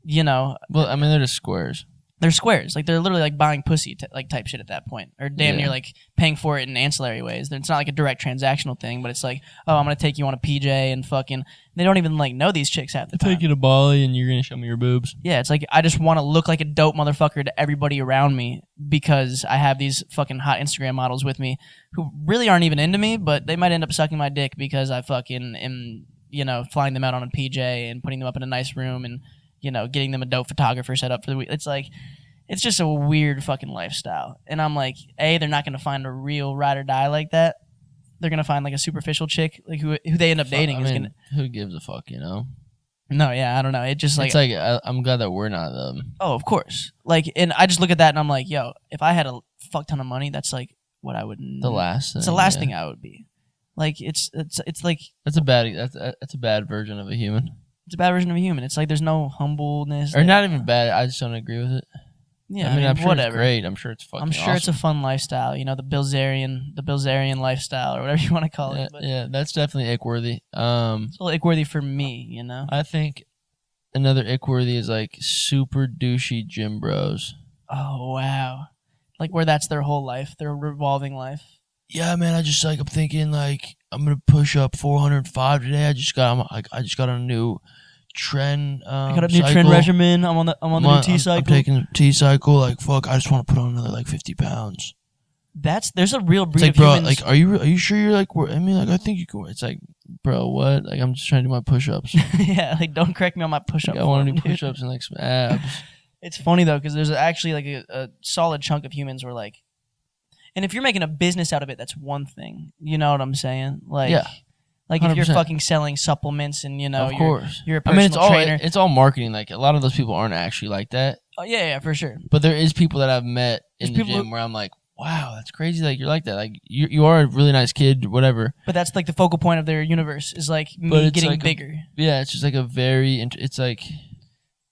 You know, well, I mean, they're just squares. They're squares. Like, they're literally like buying pussy like type shit at that point, or damn near like paying for it in ancillary ways. It's not like a direct transactional thing, but it's like, oh, I'm gonna take you on a PJ and fucking. They don't even like know these chicks half the time. Take you to Bali and you're gonna show me your boobs. Yeah, it's like I just want to look like a dope motherfucker to everybody around me because I have these fucking hot Instagram models with me who really aren't even into me, but they might end up sucking my dick because I fucking am, you know, flying them out on a PJ and putting them up in a nice room and, you know, getting them a dope photographer set up for the week. It's like, it's just a weird fucking lifestyle. And I'm like, A, they're not going to find a real ride or die like that. They're going to find like a superficial chick like who they end up dating. Who gives a fuck, you know? No, yeah, I don't know. It just like... It's like, I'm glad that we're not them. Oh, of course. Like, and I just look at that and I'm like, yo, if I had a fuck ton of money, that's like what I would... The last thing. It's the last thing I would be. Like, it's like... That's a bad version of a human. It's a bad version of a human. It's like there's no humbleness. Or not even bad. I just don't agree with it. Yeah, I mean, I'm sure whatever. it's great. I'm sure it's fucking awesome. It's a fun lifestyle. You know, the Bilzerian lifestyle, or whatever you want to call it. But yeah, that's definitely ick-worthy. It's a little ick-worthy for me, you know? I think another ick-worthy is like super douchey gym bros. Oh, wow. Like where that's their whole life, their revolving life. Yeah, man, I'm thinking like I'm going to push up 405 today. I just got on a new trend I got a new trend regimen. I'm on the new T-cycle. I'm taking a T-cycle. Like, fuck, I just want to put on another like 50 pounds. There's a real breed of bro, humans. Like, are you sure you're like, I mean, like, I think you can. It's like, bro, what? Like, I'm just trying to do my push-ups. Yeah, like, don't correct me on my push-up. I want to do push-ups and like some abs. It's funny though, because there's actually like a solid chunk of humans where like, and if you're making a business out of it, that's one thing. You know what I'm saying? Like, yeah. Like 100%. If you're fucking selling supplements and, you know, of course. You're a personal trainer. It's all marketing. Like, a lot of those people aren't actually like that. Oh, yeah, for sure. But there is people that I've met in the gym where I'm like, wow, that's crazy. Like, you're like that. Like, you are a really nice kid, whatever. But that's like the focal point of their universe is like me getting like bigger. It's just like a it's like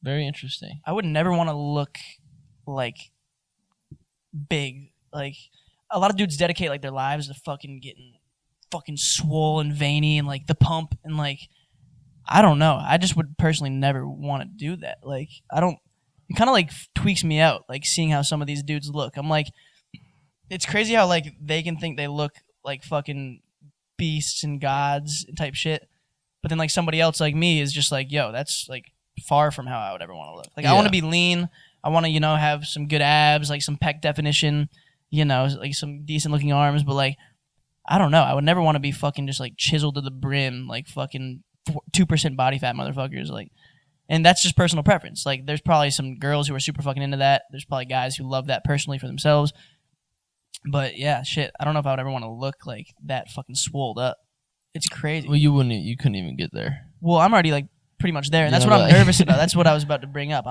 very interesting. I would never want to look like big. Like, a lot of dudes dedicate like their lives to fucking getting fucking swole and veiny and like the pump and like I don't know. I just would personally never want to do that. Like it kind of like tweaks me out like seeing how some of these dudes look. I'm like, it's crazy how like they can think they look like fucking beasts and gods and type shit, but then like somebody else like me is just like, yo, that's like far from how I would ever want to look. Like I want to be lean. I want to, you know, have some good abs, like some pec definition, you know, like some decent looking arms, but like I don't know. I would never want to be fucking just like chiseled to the brim, like fucking 2% body fat motherfuckers. Like, and that's just personal preference. Like, there's probably some girls who are super fucking into that. There's probably guys who love that personally for themselves. But yeah, shit. I don't know if I would ever want to look like that fucking swolled up. It's crazy. Well, you couldn't even get there. Well, I'm already like pretty much there, and that's what I'm nervous about. That's what I was about to bring up.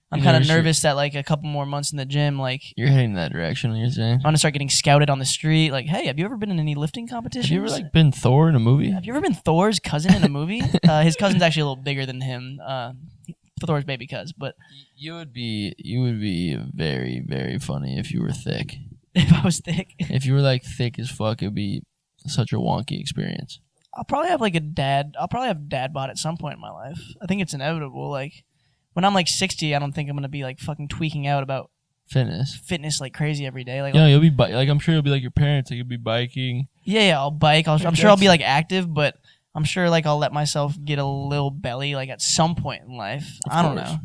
I'm kind of nervous that like a couple more months in the gym, like you're heading that direction. You're saying I'm gonna start getting scouted on the street. Like, hey, have you ever been in any lifting competitions? Have you ever like been Thor in a movie? Have you ever been Thor's cousin in a movie? His cousin's actually a little bigger than him. Thor's baby cuz, but you would be very, very funny if you were thick. If I was thick, if you were like thick as fuck, it'd be such a wonky experience. I'll probably have dad bod at some point in my life. I think it's inevitable. Like. When I'm like 60, I don't think I'm gonna be like fucking tweaking out about fitness like crazy every day. Like, you'll be like I'm sure you'll be like your parents. Like you'll be biking. Yeah, I'll bike. I'm sure I'll be like active, but I'm sure like I'll let myself get a little belly like at some point in life. I don't know.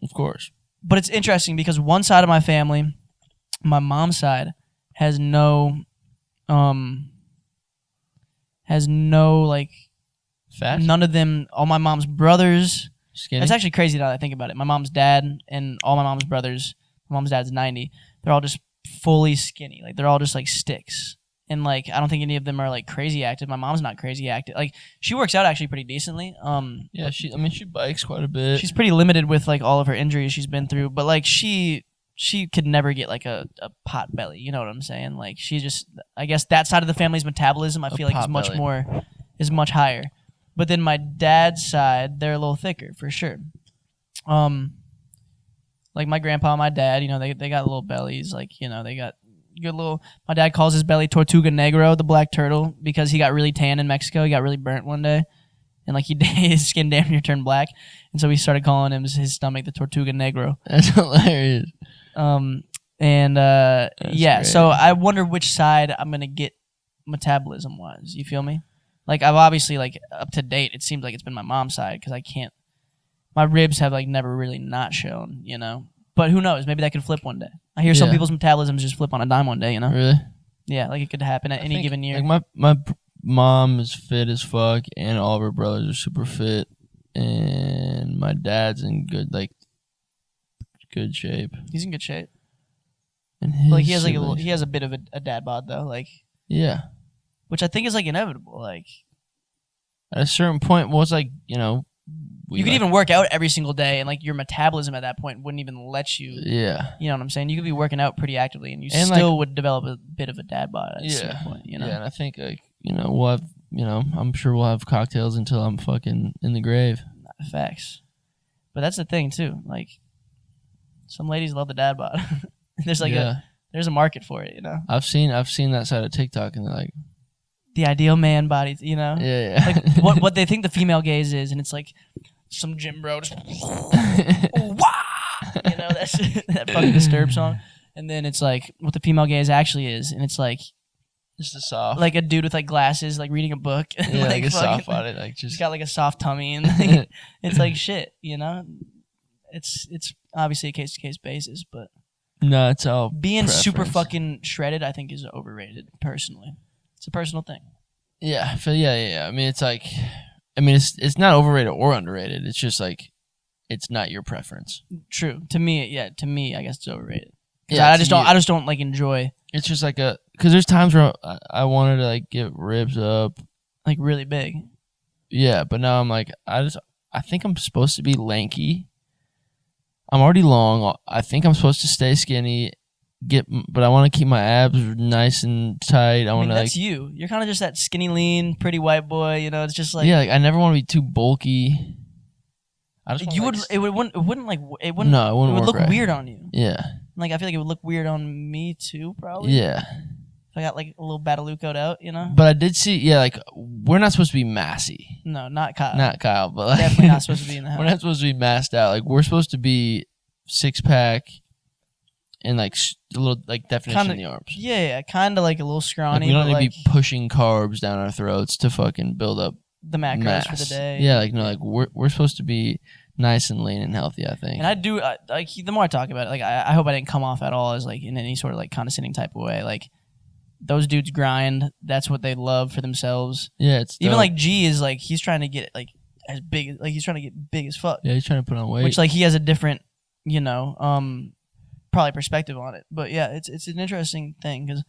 Of course. But it's interesting because one side of my family, my mom's side has no like Fat? none of them. All my mom's brothers. Skinny? It's actually crazy now that I think about it. My mom's dad and all my mom's brothers. My mom's dad's 90. They're all just fully skinny. Like they're all just like sticks. And like I don't think any of them are like crazy active. My mom's not crazy active. Like she works out actually pretty decently. Yeah, she bikes quite a bit. She's pretty limited with like all of her injuries she's been through. But like she could never get like a pot belly. You know what I'm saying? Like she just, I guess that side of the family's metabolism I feel like is much higher. But then my dad's side, they're a little thicker for sure. Like my grandpa and my dad, you know, they got little bellies. Like, you know, they got good little. My dad calls his belly Tortuga Negro, the black turtle, because he got really tan in Mexico. He got really burnt one day, and like his skin damn near turned black, and so we started calling his stomach the Tortuga Negro. That's hilarious. Yeah. Great. So I wonder which side I'm gonna get metabolism wise. You feel me? Like I've obviously like up to date, it seems like it's been my mom's side because I can't. My ribs have like never really not shown, you know. But who knows? Maybe that could flip one day. I hear some people's metabolisms just flip on a dime one day, you know. Really? Yeah, like it could happen at any given year. Like my mom is fit as fuck, and all of her brothers are super fit, and my dad's in good shape. He's in good shape. And like he has a bit of a dad bod though, like which I think is like inevitable. Like at a certain point, well, it's like you know. You could even work out every single day, and like your metabolism at that point wouldn't even let you. Yeah. You know what I'm saying? You could be working out pretty actively, and you still would develop a bit of a dad bod at some point. You know? Yeah, and I think like we'll have I'm sure we'll have cocktails until I'm fucking in the grave. Facts. But that's the thing too. Like some ladies love the dad bod. There's like there's a market for it. You know. I've seen that side of TikTok, and they're like. The ideal man body, you know? Yeah. Like what they think the female gaze is, and it's like some gym bro just you know, that's that fucking Disturbed song. And then it's like what the female gaze actually is, and it's like just a soft, like a dude with like glasses, like reading a book. Yeah, like a soft body, like just he's got like a soft tummy, and like, it's like shit, you know? It's obviously a case to case basis, but no, it's all being preference. Super fucking shredded, I think, is overrated personally. It's a personal thing. Yeah, I mean, it's like, it's not overrated or underrated. It's just like, it's not your preference. True. To me, I guess it's overrated. Yeah, I just don't like enjoy. It's just like because there's times where I wanted to like get ribs up, like really big. Yeah, but now I'm like, I think I'm supposed to be lanky. I'm already long. I think I'm supposed to stay skinny. But I want to keep my abs nice and tight. I want to that's you. You're kind of just that skinny, lean, pretty white boy. You know, it's just like like I never want to be too bulky. I just you would. Like, it wouldn't. No, it wouldn't look look weird on you. Yeah. Like I feel like it would look weird on me too, probably. Yeah. If I got like a little Badalucoed out, you know. But I did see, like we're not supposed to be massy. No, not Kyle. Not Kyle, but like, definitely not supposed to be in the house. We're not supposed to be masked out. Like we're supposed to be 6-pack. And like a little like definition in the arms. Yeah, kind of like a little scrawny. Like, we don't need to be pushing carbs down our throats to fucking build up the macros mass. for the day. Yeah, like no, like we're supposed to be nice and lean and healthy. I think. And I do like the more I talk about it, like I hope I didn't come off at all as like in any sort of like condescending type of way. Like those dudes grind. That's what they love for themselves. Yeah, it's even dope. like G is like he's trying to get like as big like he's trying to get big as fuck. Yeah, he's trying to put on weight. Which like he has a different probably perspective on it, but yeah, it's an interesting thing because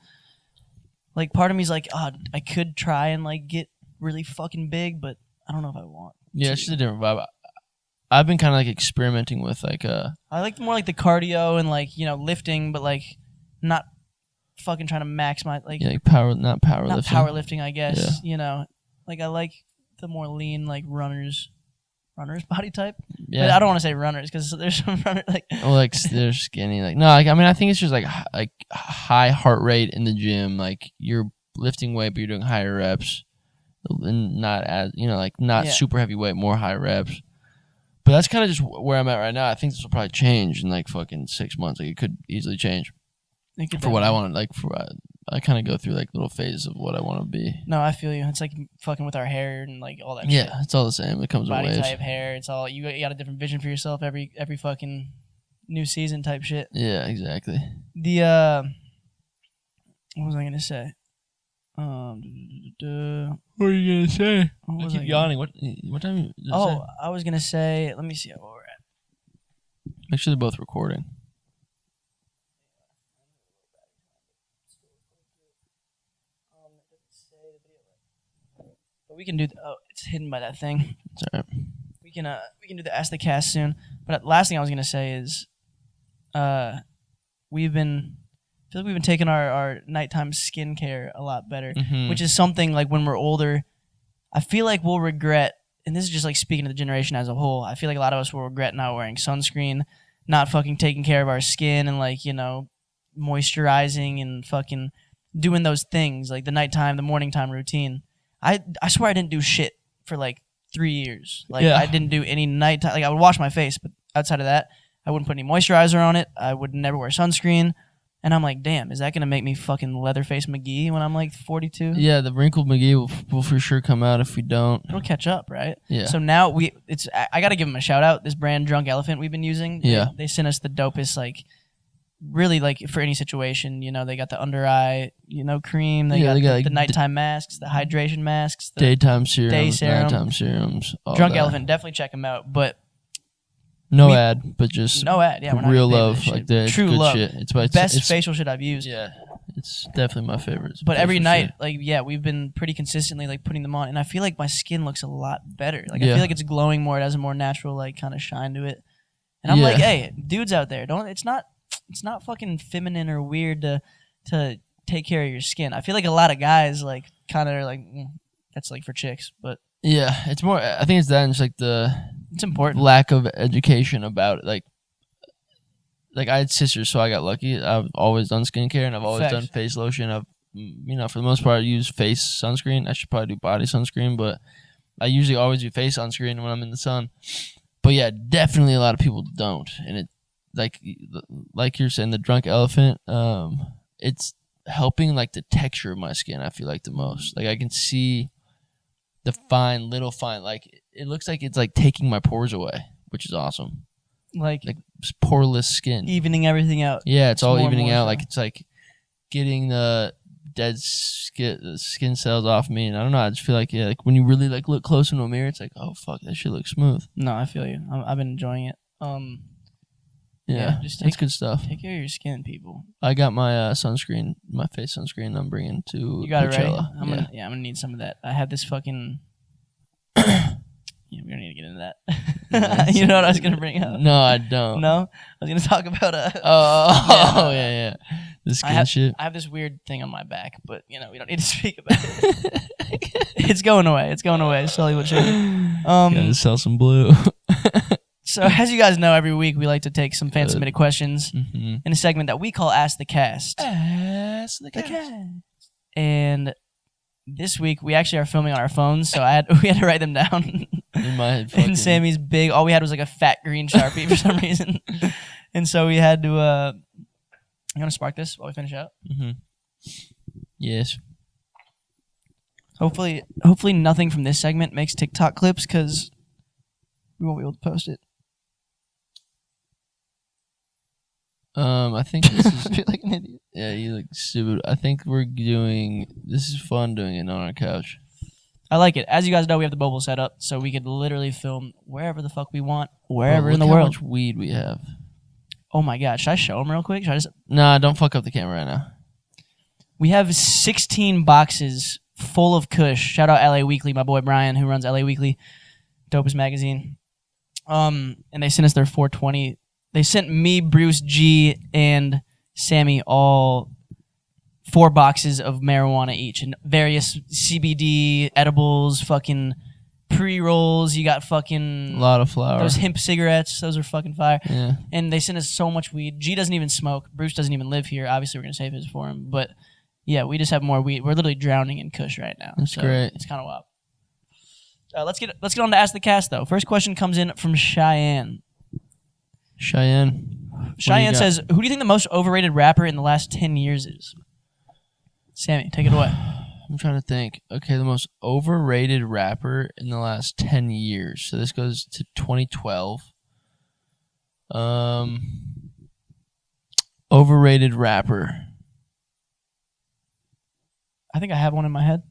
like part of me's like, oh, I could try and like get really fucking big, but I don't know if I want. Yeah, it's just a different vibe. I've been kind of like experimenting with like I like more like the cardio and like lifting, but like not fucking trying to max my like like powerlifting. Not powerlifting, I guess. Yeah. Like I like the more lean like runners body type. Yeah, but I don't want to say runners because there's some runners like like they're skinny. Like no, like I mean I think it's just like high heart rate in the gym. Like you're lifting weight, but you're doing higher reps, and not as not super heavy weight, more high reps. But that's kind of just where I'm at right now. I think this will probably change in like fucking 6 months. Like it could easily change for what I want. Like I kind of go through like little phases of what I want to be. No, I feel you. It's like fucking with our hair and like all that. Yeah, shit. It's all the same. It comes with waves. Body type, hair. It's all you got a different vision for yourself every fucking new season type shit. Yeah, exactly. What was I gonna say? What are you gonna say? What I was keep I yawning. What time? I was gonna say. Let me see where we're at. Make sure they're both recording. But we can do. It's hidden by that thing. It's alright. We can do the Ask the Cast soon. But last thing I was gonna say is, I feel like we've been taking our nighttime skincare a lot better, which is something like when we're older, I feel like we'll regret. And this is just like speaking to the generation as a whole. I feel like a lot of us will regret not wearing sunscreen, not fucking taking care of our skin, and like moisturizing and fucking doing those things like the nighttime, the morning time routine. I swear I didn't do shit for like 3 years. Like I didn't do any nighttime. Like I would wash my face, but outside of that, I wouldn't put any moisturizer on it. I would never wear sunscreen. And I'm like, damn, is that gonna make me fucking Leatherface McGee when I'm like 42? Yeah, the wrinkled McGee will for sure come out if we don't. It'll catch up, right? Yeah. So now I gotta give them a shout out. This brand Drunk Elephant we've been using. Yeah. They sent us the dopest, like, really like for any situation. They got the under eye, cream. They got the nighttime masks, the hydration masks, the daytime serums, day serum. nighttime serums. Drunk Elephant, definitely check them out. But no ad, but just no ad. Yeah, we're not real gonna pay for love, this shit. like the True good love. shit. It's Best facial shit I've used. Yeah, it's definitely my favorite. But every night, we've been pretty consistently like putting them on, and I feel like my skin looks a lot better. Like I feel like it's glowing more. It has a more natural like kind of shine to it. And I'm like, hey, dudes out there, it's not fucking feminine or weird to take care of your skin. I feel like a lot of guys like kind of are like that's like for chicks, but yeah, it's more. I think it's that and just like it's important lack of education about it. Like I had sisters, so I got lucky. I've always done skincare and I've always done face lotion. I've for the most part I use face sunscreen. I should probably do body sunscreen, but I usually always do face sunscreen when I'm in the sun. But yeah, definitely a lot of people don't, and it like you're saying, the Drunk Elephant, it's helping like the texture of my skin. I feel like the most, like I can see the little fine, like it looks like it's like taking my pores away, which is awesome. Like poreless skin, evening everything out. Yeah, it's all evening out. Like it's like getting the dead skin cells off me, and I don't know. I just feel like like when you really like look close into a mirror, it's like, oh fuck, that shit looks smooth. No, I feel you. I've been enjoying it. Yeah, just that's good stuff. Take care of your skin, people. I got my sunscreen, my face sunscreen. I'm bringing to You got Coachella. it ready? I'm gonna need some of that. I have this fucking. Yeah, we don't need to get into that. You know what I was gonna bring up? No, I don't. No, I was gonna talk about yeah. The skin shit. I have this weird thing on my back, but we don't need to speak about it. It's going away. It's going away. Slowly but surely. Gotta sell some blue. So, as you guys know, every week we like to take some fan submitted questions in a segment that we call Ask the Cast. Ask the Cast. And this week we actually are filming on our phones, so we had to write them down. In my head, and Sammy's big. All we had was like a fat green Sharpie for some reason, and so we had to. You want to spark this while we finish out? Yes. Hopefully nothing from this segment makes TikTok clips because we won't be able to post it. I think this is. I feel like an idiot. Yeah, you look stupid. I think this is fun doing it on our couch. I like it. As you guys know, we have the mobile set up, so we could literally film wherever the fuck we want, wherever in the world. How much weed we have. Oh my god, should I show them real quick? Nah, don't fuck up the camera right now. We have 16 boxes full of kush. Shout out LA Weekly, my boy Brian, who runs LA Weekly, dopest magazine. And they sent us their 420. They sent me, Bruce G, and Sammy all 4 boxes of marijuana each, and various CBD edibles, fucking pre-rolls. You got fucking a lot of flour. Those hemp cigarettes, those are fucking fire. Yeah. And they sent us so much weed. G doesn't even smoke. Bruce doesn't even live here. Obviously, we're gonna save his for him. But yeah, we just have more weed. We're literally drowning in kush right now. That's great. It's kind of wild. Let's get on to Ask the Cast though. First question comes in from Cheyenne. Cheyenne says, "Who do you think the most overrated rapper in the last 10 years is?" Sammy, take it away. I'm trying to think. Okay, the most overrated rapper in the last 10 years. So this goes to 2012. overrated rapper. I think I have one in my head.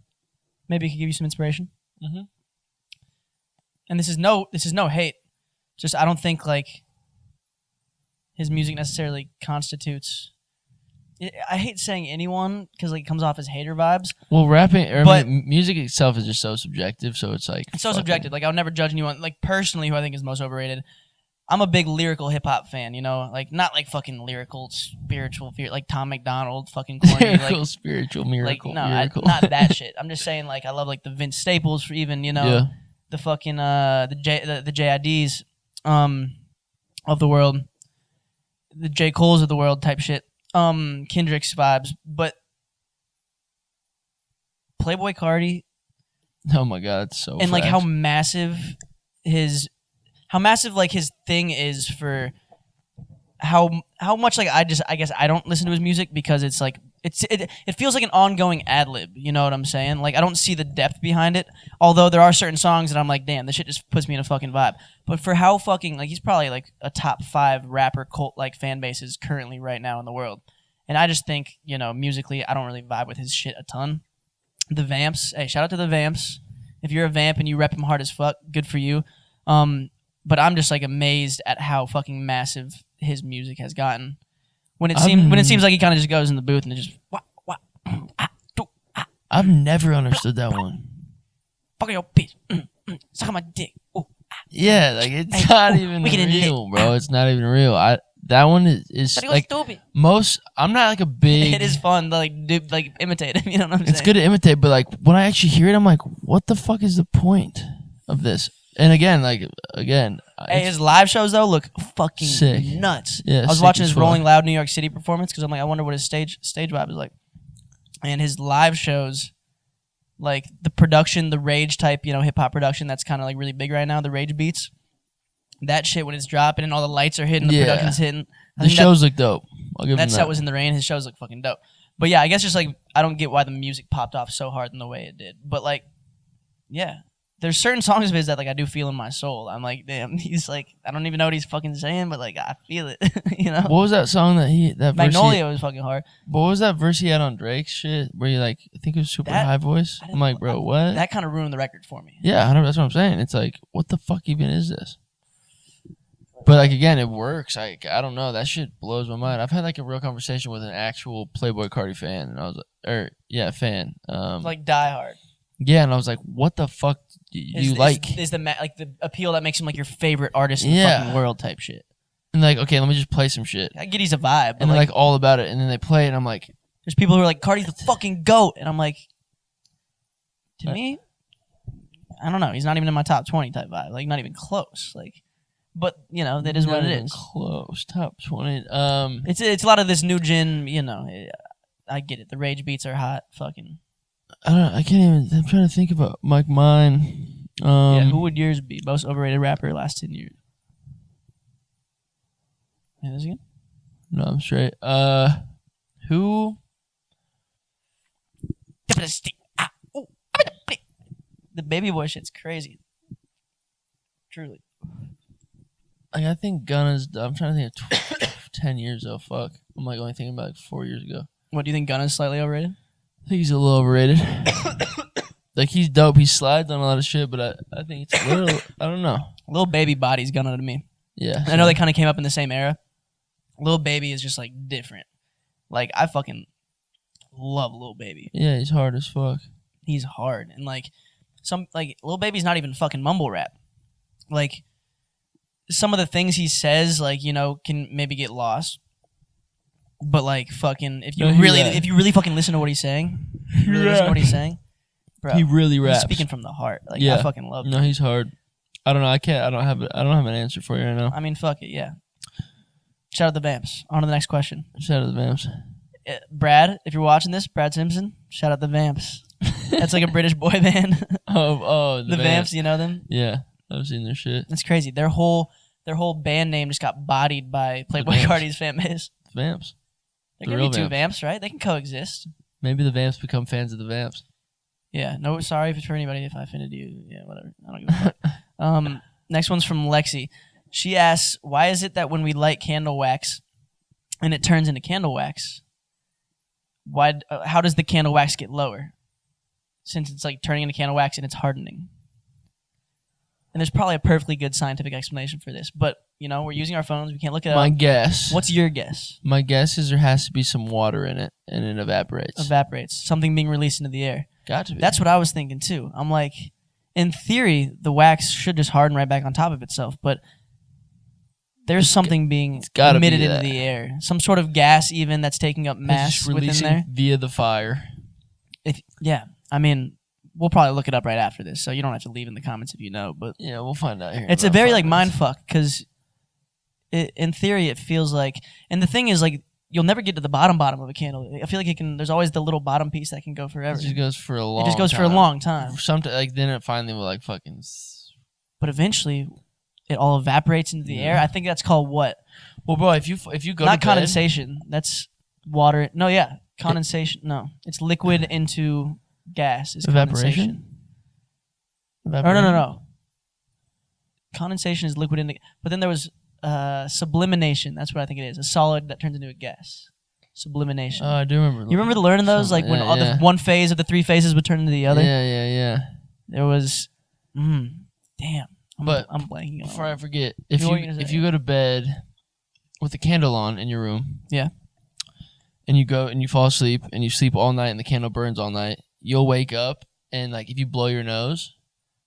Maybe it could give you some inspiration. Mm-hmm. And this is no hate. Just I don't think like his music necessarily constitutes. I hate saying anyone because like it comes off as hater vibes. Well, rapping, I mean, music itself is just so subjective. So it's like it's so subjective. Like I'll never judge anyone. Like personally, who I think is most overrated. I'm a big lyrical hip hop fan. You know, like not like fucking lyrical spiritual fear like Tom McDonald fucking corny lyrical like spiritual miracle. Like no, miracle. not that shit. I'm just saying like I love like the Vince Staples for even the fucking the JIDs of the world, the J Coles of the world type shit. Kendrick's vibes, but Playboy Carti. Oh my god, it's so and like facts. how massive like his thing is for how much like I guess I don't listen to his music because it's like it feels like an ongoing ad lib. You know what I'm saying? Like I don't see the depth behind it. Although there are certain songs that I'm like, damn, this shit just puts me in a fucking vibe. But for how fucking like he's probably like a top 5 rapper cult like fan bases currently right now in the world. And I just think musically I don't really vibe with his shit a ton. The Vamps, hey, shout out to the Vamps. If you're a Vamp and you rep him hard as fuck, good for you. But I'm just like amazed at how fucking massive his music has gotten. When it seems like he kind of just goes in the booth and it just I've never understood that one. Fuck your bitch, suck on my dick. Ooh, yeah, like it's not even real, bro. It's not even real. That one is like stupid. I'm not like a big. It is fun to like imitate him. You know what I'm saying? It's good to imitate, but like when I actually hear it, I'm like, what the fuck is the point of this? And again, hey, his live shows though look fucking sick. Nuts. Yeah, I was watching his Rolling Loud New York City performance because I'm like, I wonder what his stage vibe is like. And his live shows, like the production, the rage type, hip hop production that's kind of like really big right now. The rage beats, that shit when it's dropping and all the lights are hitting, the production's hitting. The shows look dope. I'll give him that set was in the rain. His shows look fucking dope. But yeah, I guess just like I don't get why the music popped off so hard in the way it did. But like, yeah. There's certain songs of his that like I do feel in my soul. I'm like, damn, he's like, I don't even know what he's fucking saying, but like I feel it, What was that song that Magnolia was fucking hard. What was that verse he had on Drake's shit where you like, I think it was super high voice. I'm like, bro, what? That kind of ruined the record for me. Yeah, that's what I'm saying. It's like, what the fuck even is this? But like again, it works. I don't know. That shit blows my mind. I've had like a real conversation with an actual Playboy Carti fan, and I was like, fan. Like die hard. Yeah, and I was like, "What the fuck do you like?" Is the appeal that makes him like your favorite artist in the fucking world type shit? And like, okay, let me just play some shit. I get he's a vibe, and they're like all about it, and then they play it, and I'm like, there's people who are like, "Carti's the fucking goat," and I'm like, to me, I don't know. He's not even in my top 20 type vibe. Like, not even close. Like, but that is what it is. Close top 20. It's a lot of this new gen. I get it. The rage beats are hot. Fucking. I can't even. I'm trying to think about like mine. Who would yours be? Most overrated rapper last 10 years. Say this again? No, I'm straight. Who? The baby boy shit's crazy. Truly. Like, I think Gunna's. I'm trying to think of 10 years though. Fuck. I'm like only thinking about like 4 years ago. What do you think? Gunna's slightly overrated? I think he's a little overrated. Like, he's dope. He slides on a lot of shit, but I think it's a little, I don't know. Lil Baby body's Gunna to me. Yeah. I know they kind of came up in the same era. Lil Baby is just, like, different. Like, I fucking love Lil Baby. Yeah, he's hard as fuck. He's hard. And, like, Lil Baby's not even fucking mumble rap. Like, some of the things he says, like, can maybe get lost. But like fucking, if you really fucking listen to what he's saying, bro, he really raps. He's speaking from the heart. Like I fucking love him. No, he's hard. I don't know. I don't have an answer for you right now. I mean, fuck it, yeah. Shout out the Vamps. On to the next question. Shout out the Vamps. Brad, if you're watching this, Brad Simpson. Shout out the Vamps. That's like a British boy band. the Vamps. You know them? Yeah, I've seen their shit. That's crazy. Their whole band name just got bodied by Playboy Carti's fan base. Vamps. There can be two Vamps, right? They can coexist. Maybe the Vamps become fans of the Vamps. Yeah. No, sorry for anybody if I offended you. Yeah, whatever. I don't give a fuck. Next one's from Lexi. She asks, why is it that when we light candle wax, and it turns into candle wax, how does the candle wax get lower? Since it's like turning into candle wax and it's hardening. And there's probably a perfectly good scientific explanation for this, but we're using our phones. We can't look it up. My guess. What's your guess? My guess is there has to be some water in it, and it evaporates. Something being released into the air. Got to be. That's what I was thinking too. I'm like, in theory, the wax should just harden right back on top of itself, but there's something being emitted into the air. Some sort of gas even that's taking up mass within there. Via the fire. I mean, we'll probably look it up right after this, so you don't have to leave in the comments if you know. But yeah, we'll find out here. It's a very mind fuck because in theory it feels like, and the thing is like you'll never get to the bottom of a candle. I feel like it can. There's always the little bottom piece that can go forever. It just goes for a long. time. Sometimes like then it finally will like fucking. But eventually, it all evaporates into the air. I think that's called what? Well, bro, if you go not to condensation. That's water. No, yeah, condensation. No, it's liquid into gas. Is evaporation? No. Condensation is liquid into. But then there was sublimation. That's what I think it is. A solid that turns into a gas. Sublimation. Oh, I do remember. You remember learning those? Like when the one phase of the three phases would turn into the other? Yeah. There was... damn. I'm blanking on before I forget, if you go to bed with a candle on in your room... Yeah. And you go and you fall asleep and you sleep all night and the candle burns all night, you'll wake up and like if you blow your nose,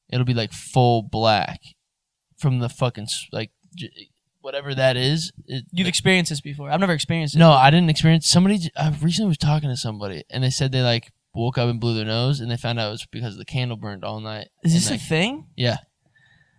it'll be like full black from the fucking... like. Whatever that is. You've experienced this before. I've never experienced it. No, I didn't experience. I recently was talking to somebody, and they said they like woke up and blew their nose, and they found out it was because the candle burned all night. Is this a thing? Yeah.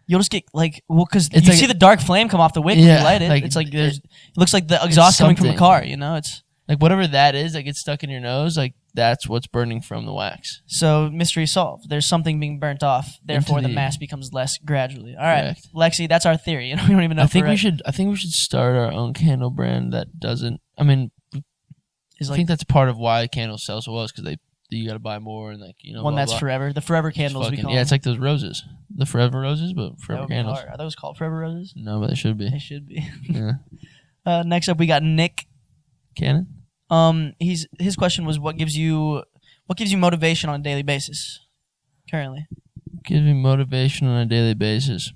You'll just get because you see the dark flame come off the wick when you light it. Like, it's like it looks like the exhaust coming from a car. It's like whatever that is that gets stuck in your nose. Like that's what's burning from the wax. So mystery solved. There's something being burnt off. Therefore, the mass becomes less gradually. All right, correct. Lexi, that's our theory. We don't even know. I think we should start our own candle brand that doesn't. I mean, I think that's part of why candles sell so well is because you got to buy more and one that's forever. The forever candles we call. Yeah, it's like those roses, the forever roses, but forever candles. Are those called forever roses? No, but they should be. They should be. Yeah. Next up, we got Nick Cannon. His question was what gives you motivation on a daily basis currently? Gives me motivation on a daily basis.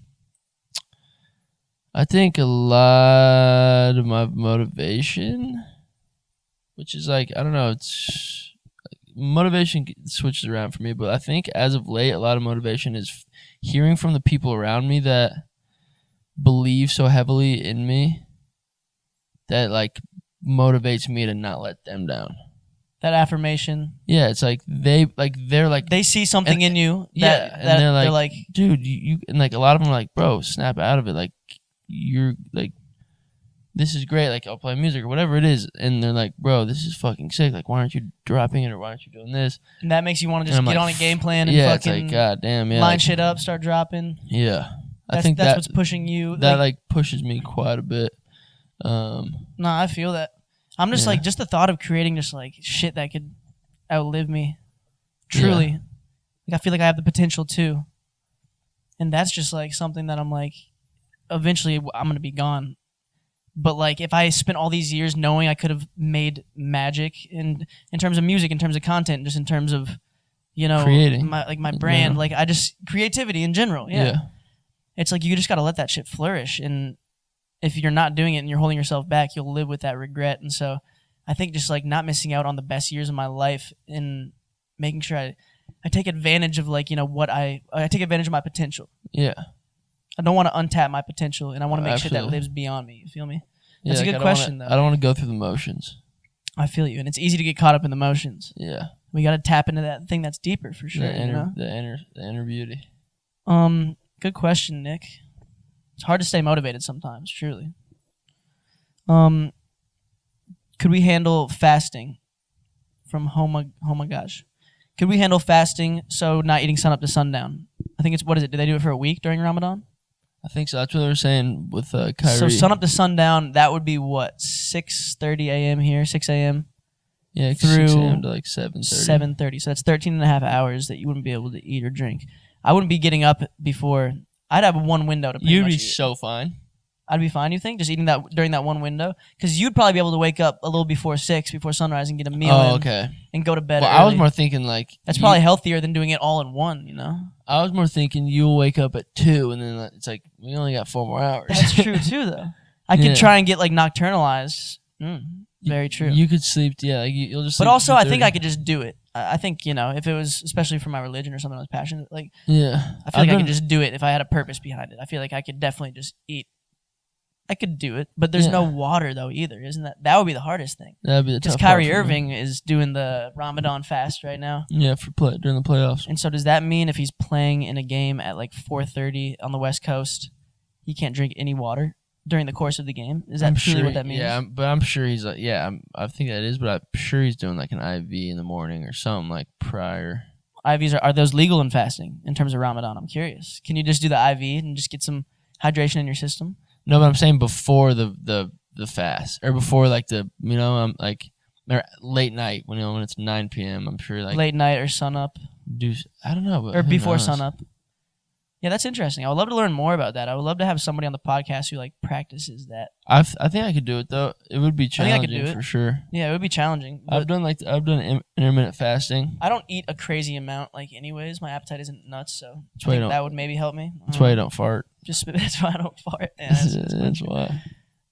I think a lot of my motivation, which is like I don't know, it's motivation switches around for me, but I think as of late a lot of motivation is hearing from the people around me that believe so heavily in me that like motivates me to not let them down. That affirmation. Yeah, it's like they see something in you. And they're like, dude, you and like a lot of them are like, bro, snap out of it. Like you're like, this is great. Like I'll play music or whatever it is, and they're like, bro, this is fucking sick. Like why aren't you dropping it or why aren't you doing this? And that makes you want to just get on a game plan and fucking it's like, God damn, line shit up, start dropping. Yeah, I think that's what's pushing you. That like pushes me quite a bit. No, I feel that. I'm just like just the thought of creating just like shit that could outlive me. Truly, like I feel like I have the potential to, and that's just like something that I'm like, eventually I'm gonna be gone. But like if I spent all these years knowing I could have made magic in terms of music, in terms of content, just in terms of creating my brand, like I just creativity in general. Yeah. It's like you just gotta let that shit flourish and. If you're not doing it and you're holding yourself back, you'll live with that regret. And so I think just like not missing out on the best years of my life and making sure I take advantage of like, I take advantage of my potential. Yeah. I don't want to untap my potential and I want to make sure that lives beyond me. You feel me? That's a good question though. I don't want to go through the motions. I feel you. And it's easy to get caught up in the motions. Yeah. We got to tap into that thing that's deeper for sure. The inner beauty. Good question, Nick. It's hard to stay motivated sometimes, truly. Could we handle fasting? From Homagaj. Could we handle fasting, so not eating sun up to sundown? I think it's, what is it? Did they do it for a week during Ramadan? I think so. That's what they were saying with Kyrie. So sun up to sundown, that would be what? 6:30 a.m. here, 6 a.m.? Yeah, through 6 a.m. to like 7:30. 7:30. So that's 13 and a half hours that you wouldn't be able to eat or drink. I wouldn't be getting up before... I'd have one window to pretty You'd much be eat. so fine. I'd be fine, you think? Just eating that during that one window? Because you'd probably be able to wake up a little before 6, before sunrise, and get a meal and go to bed early. I was more thinking like... That's probably healthier than doing it all in one, I was more thinking you'll wake up at 2, and then it's like, we only got 4 more hours. That's true, too, though. I could try and get, like, nocturnalized. Very true. You could sleep, like, you'll just sleep. But also, I think I could just do it. I think, if it was, especially for my religion or something I was passionate, like... Yeah. I feel like I could just do it if I had a purpose behind it. I feel like I could definitely just eat. I could do it, but there's no water though either, isn't that? That would be the hardest thing. That'd be the tough part. Because Kyrie Irving is doing the Ramadan fast right now. Yeah, during the playoffs. And so does that mean if he's playing in a game at like 4:30 on the West Coast, he can't drink any water during the course of the game? Is that truly what that means? Yeah, but I'm sure he's like, I think that is, but I'm sure he's doing like an IV in the morning or something like prior. IVs are those legal in fasting in terms of Ramadan? I'm curious. Can you just do the IV and just get some hydration in your system? No, but I'm saying before the fast, or before like like or late night when it's 9 p.m. I'm sure like late night or sun up. I don't know, but or before sun up. Yeah, that's interesting. I would love to learn more about that. I would love to have somebody on the podcast who like practices that. I think I could do it though. It would be challenging. I think I could do it for sure. Yeah, it would be challenging. I've done intermittent fasting. I don't eat a crazy amount like anyways. My appetite isn't nuts, so that would maybe help me. That's why you don't fart. That's why I don't fart. Yeah, that's why.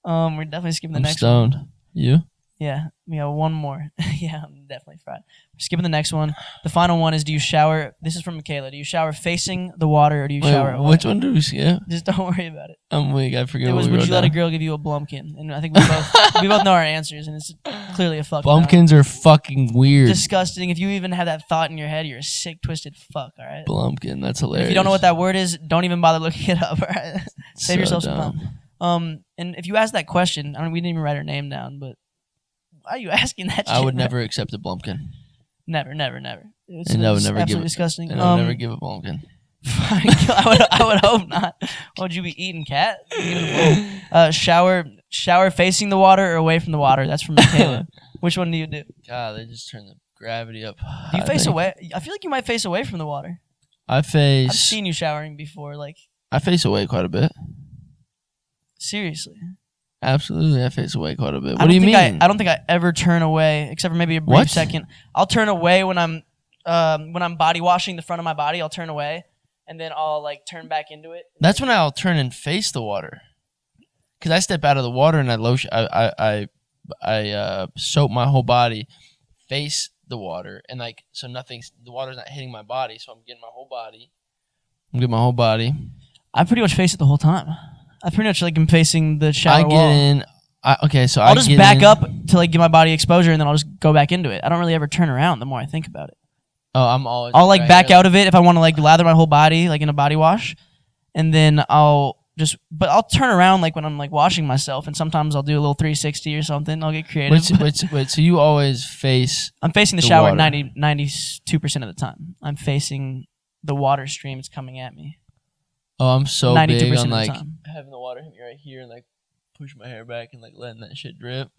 We're definitely skipping the next stoned. one. You? Yeah, we have one more. Yeah, I'm definitely fried. We're skipping the next one. The final one is: do you shower? This is from Michaela. Do you shower facing the water, or do you shower away? Which one do we skip? Just don't worry about it. I'm weak. I forget. Would you let a girl give you a blumpkin? And I think we both know our answers, and it's clearly a fucking. Blumpkins are fucking weird. Disgusting. If you even have that thought in your head, you're a sick, twisted fuck. All right. Blumpkin. That's hilarious. If you don't know what that word is, don't even bother looking it up. All right. Save yourself some time. And if you ask that question, we didn't even write her name down, but. Why are you asking that shit? I would never accept a blumpkin. Never. It's absolutely disgusting. And I would never give a blumpkin. I would hope not. Would you be eating cat? Shower facing the water or away from the water? That's from Michaela. Which one do you do? God, they just turn the gravity up. Do you face away? I feel like you might face away from the water. I've seen you showering before. Like I face away quite a bit. Seriously. Absolutely, I face away quite a bit. What do you mean? I don't think I ever turn away, except for maybe a brief second. I'll turn away when I'm body washing the front of my body. I'll turn away, and then I'll like turn back into it. That's when I'll turn and face the water, because I step out of the water and I soap my whole body, face the water, and like so the water's not hitting my body, so I'm getting my whole body. I pretty much face it the whole time. I pretty much like am facing the shower wall. I'll just back up to like give my body exposure, and then I'll just go back into it. I don't really ever turn around the more I think about it. Oh, I'll like back out of it if I want to like lather my whole body like in a body wash, and then I'll turn around like when I'm like washing myself, and sometimes I'll do a little 360 or something. I'll get creative. Wait, so you always face? I'm facing the shower 92% of the time. I'm facing the water stream. It's coming at me. Oh, I'm so big on like having the water hit me right here and like push my hair back and like letting that shit drip.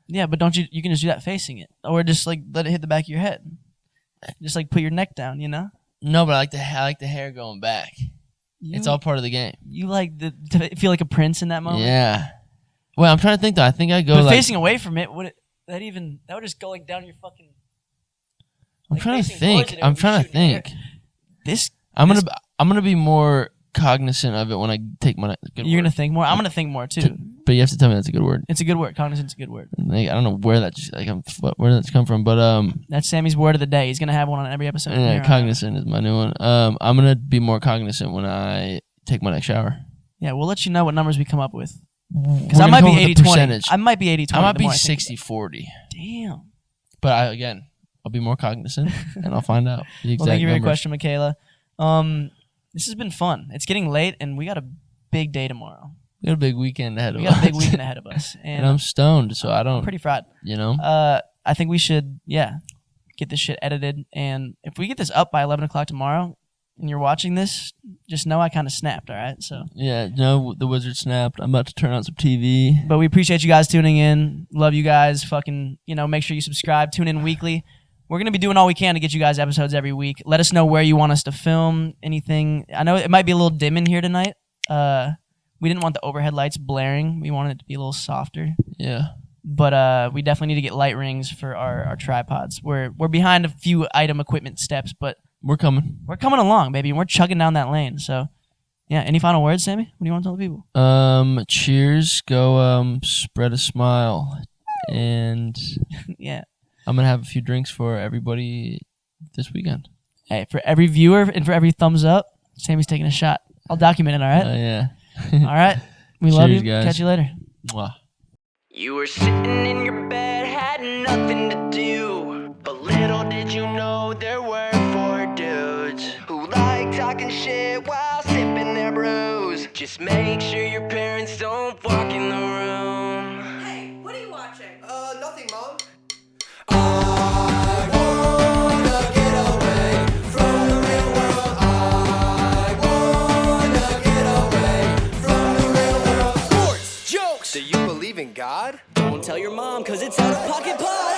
Yeah, but don't you can just do that facing it, or just like let it hit the back of your head. Just like put your neck down, No, but I like the hair going back. It's all part of the game. You like to feel like a prince in that moment. Yeah. Well, I'm trying to think though. I think I go facing away from it. That would just go like down your fucking. I'm trying to think. I'm gonna be more cognizant of it when I take my You're gonna think more. I'm gonna think more too. But you have to tell me that's a good word. It's a good word. Cognizant's a good word. Like, I don't know where that's come from, but that's Sammy's word of the day. He's gonna have one on every episode. Yeah, cognizant is my new one. I'm gonna be more cognizant when I take my next shower. Yeah, we'll let you know what numbers we come up with. Because I might be 80-20. I might be 80-20. I might be 60-40. Damn. But I'll be more cognizant and I'll find out the exact thank you for your numbers. question, Michaela. This has been fun. It's getting late, and we got a big day tomorrow. We got a big weekend ahead of us. We got a big weekend ahead of us. And I'm stoned, so I'm pretty fried. I think we should, get this shit edited. And if we get this up by 11 o'clock tomorrow, and you're watching this, just know I kind of snapped, all right? So yeah, no, the wizard snapped. I'm about to turn on some TV. But we appreciate you guys tuning in. Love you guys. Fucking, make sure you subscribe. Tune in weekly. We're going to be doing all we can to get you guys episodes every week. Let us know where you want us to film, anything. I know it might be a little dim in here tonight. we didn't want the overhead lights blaring. We wanted it to be a little softer. Yeah. But we definitely need to get light rings for our tripods. We're behind a few item equipment steps, but we're coming. We're coming along, baby. We're chugging down that lane. So, yeah. Any final words, Sammy? What do you want to tell the people? Cheers. Go spread a smile. And yeah. I'm going to have a few drinks for everybody this weekend. Hey, for every viewer and for every thumbs up, Sammy's taking a shot. I'll document it, all right? Yeah. All right. We love you. Guys. Catch you later. Mwah. You were sitting in your bed, had nothing to do. But little did you know there were 4 dudes who like talking shit while sipping their brews. Just make sure your parents don't walk in the room. Hey, what are you watching? Nothing, Mom. I wanna get away from the real world. I wanna get away from the real world. Sports, jokes. Do you believe in God? Don't tell your mom, cause it's out of pocket pie.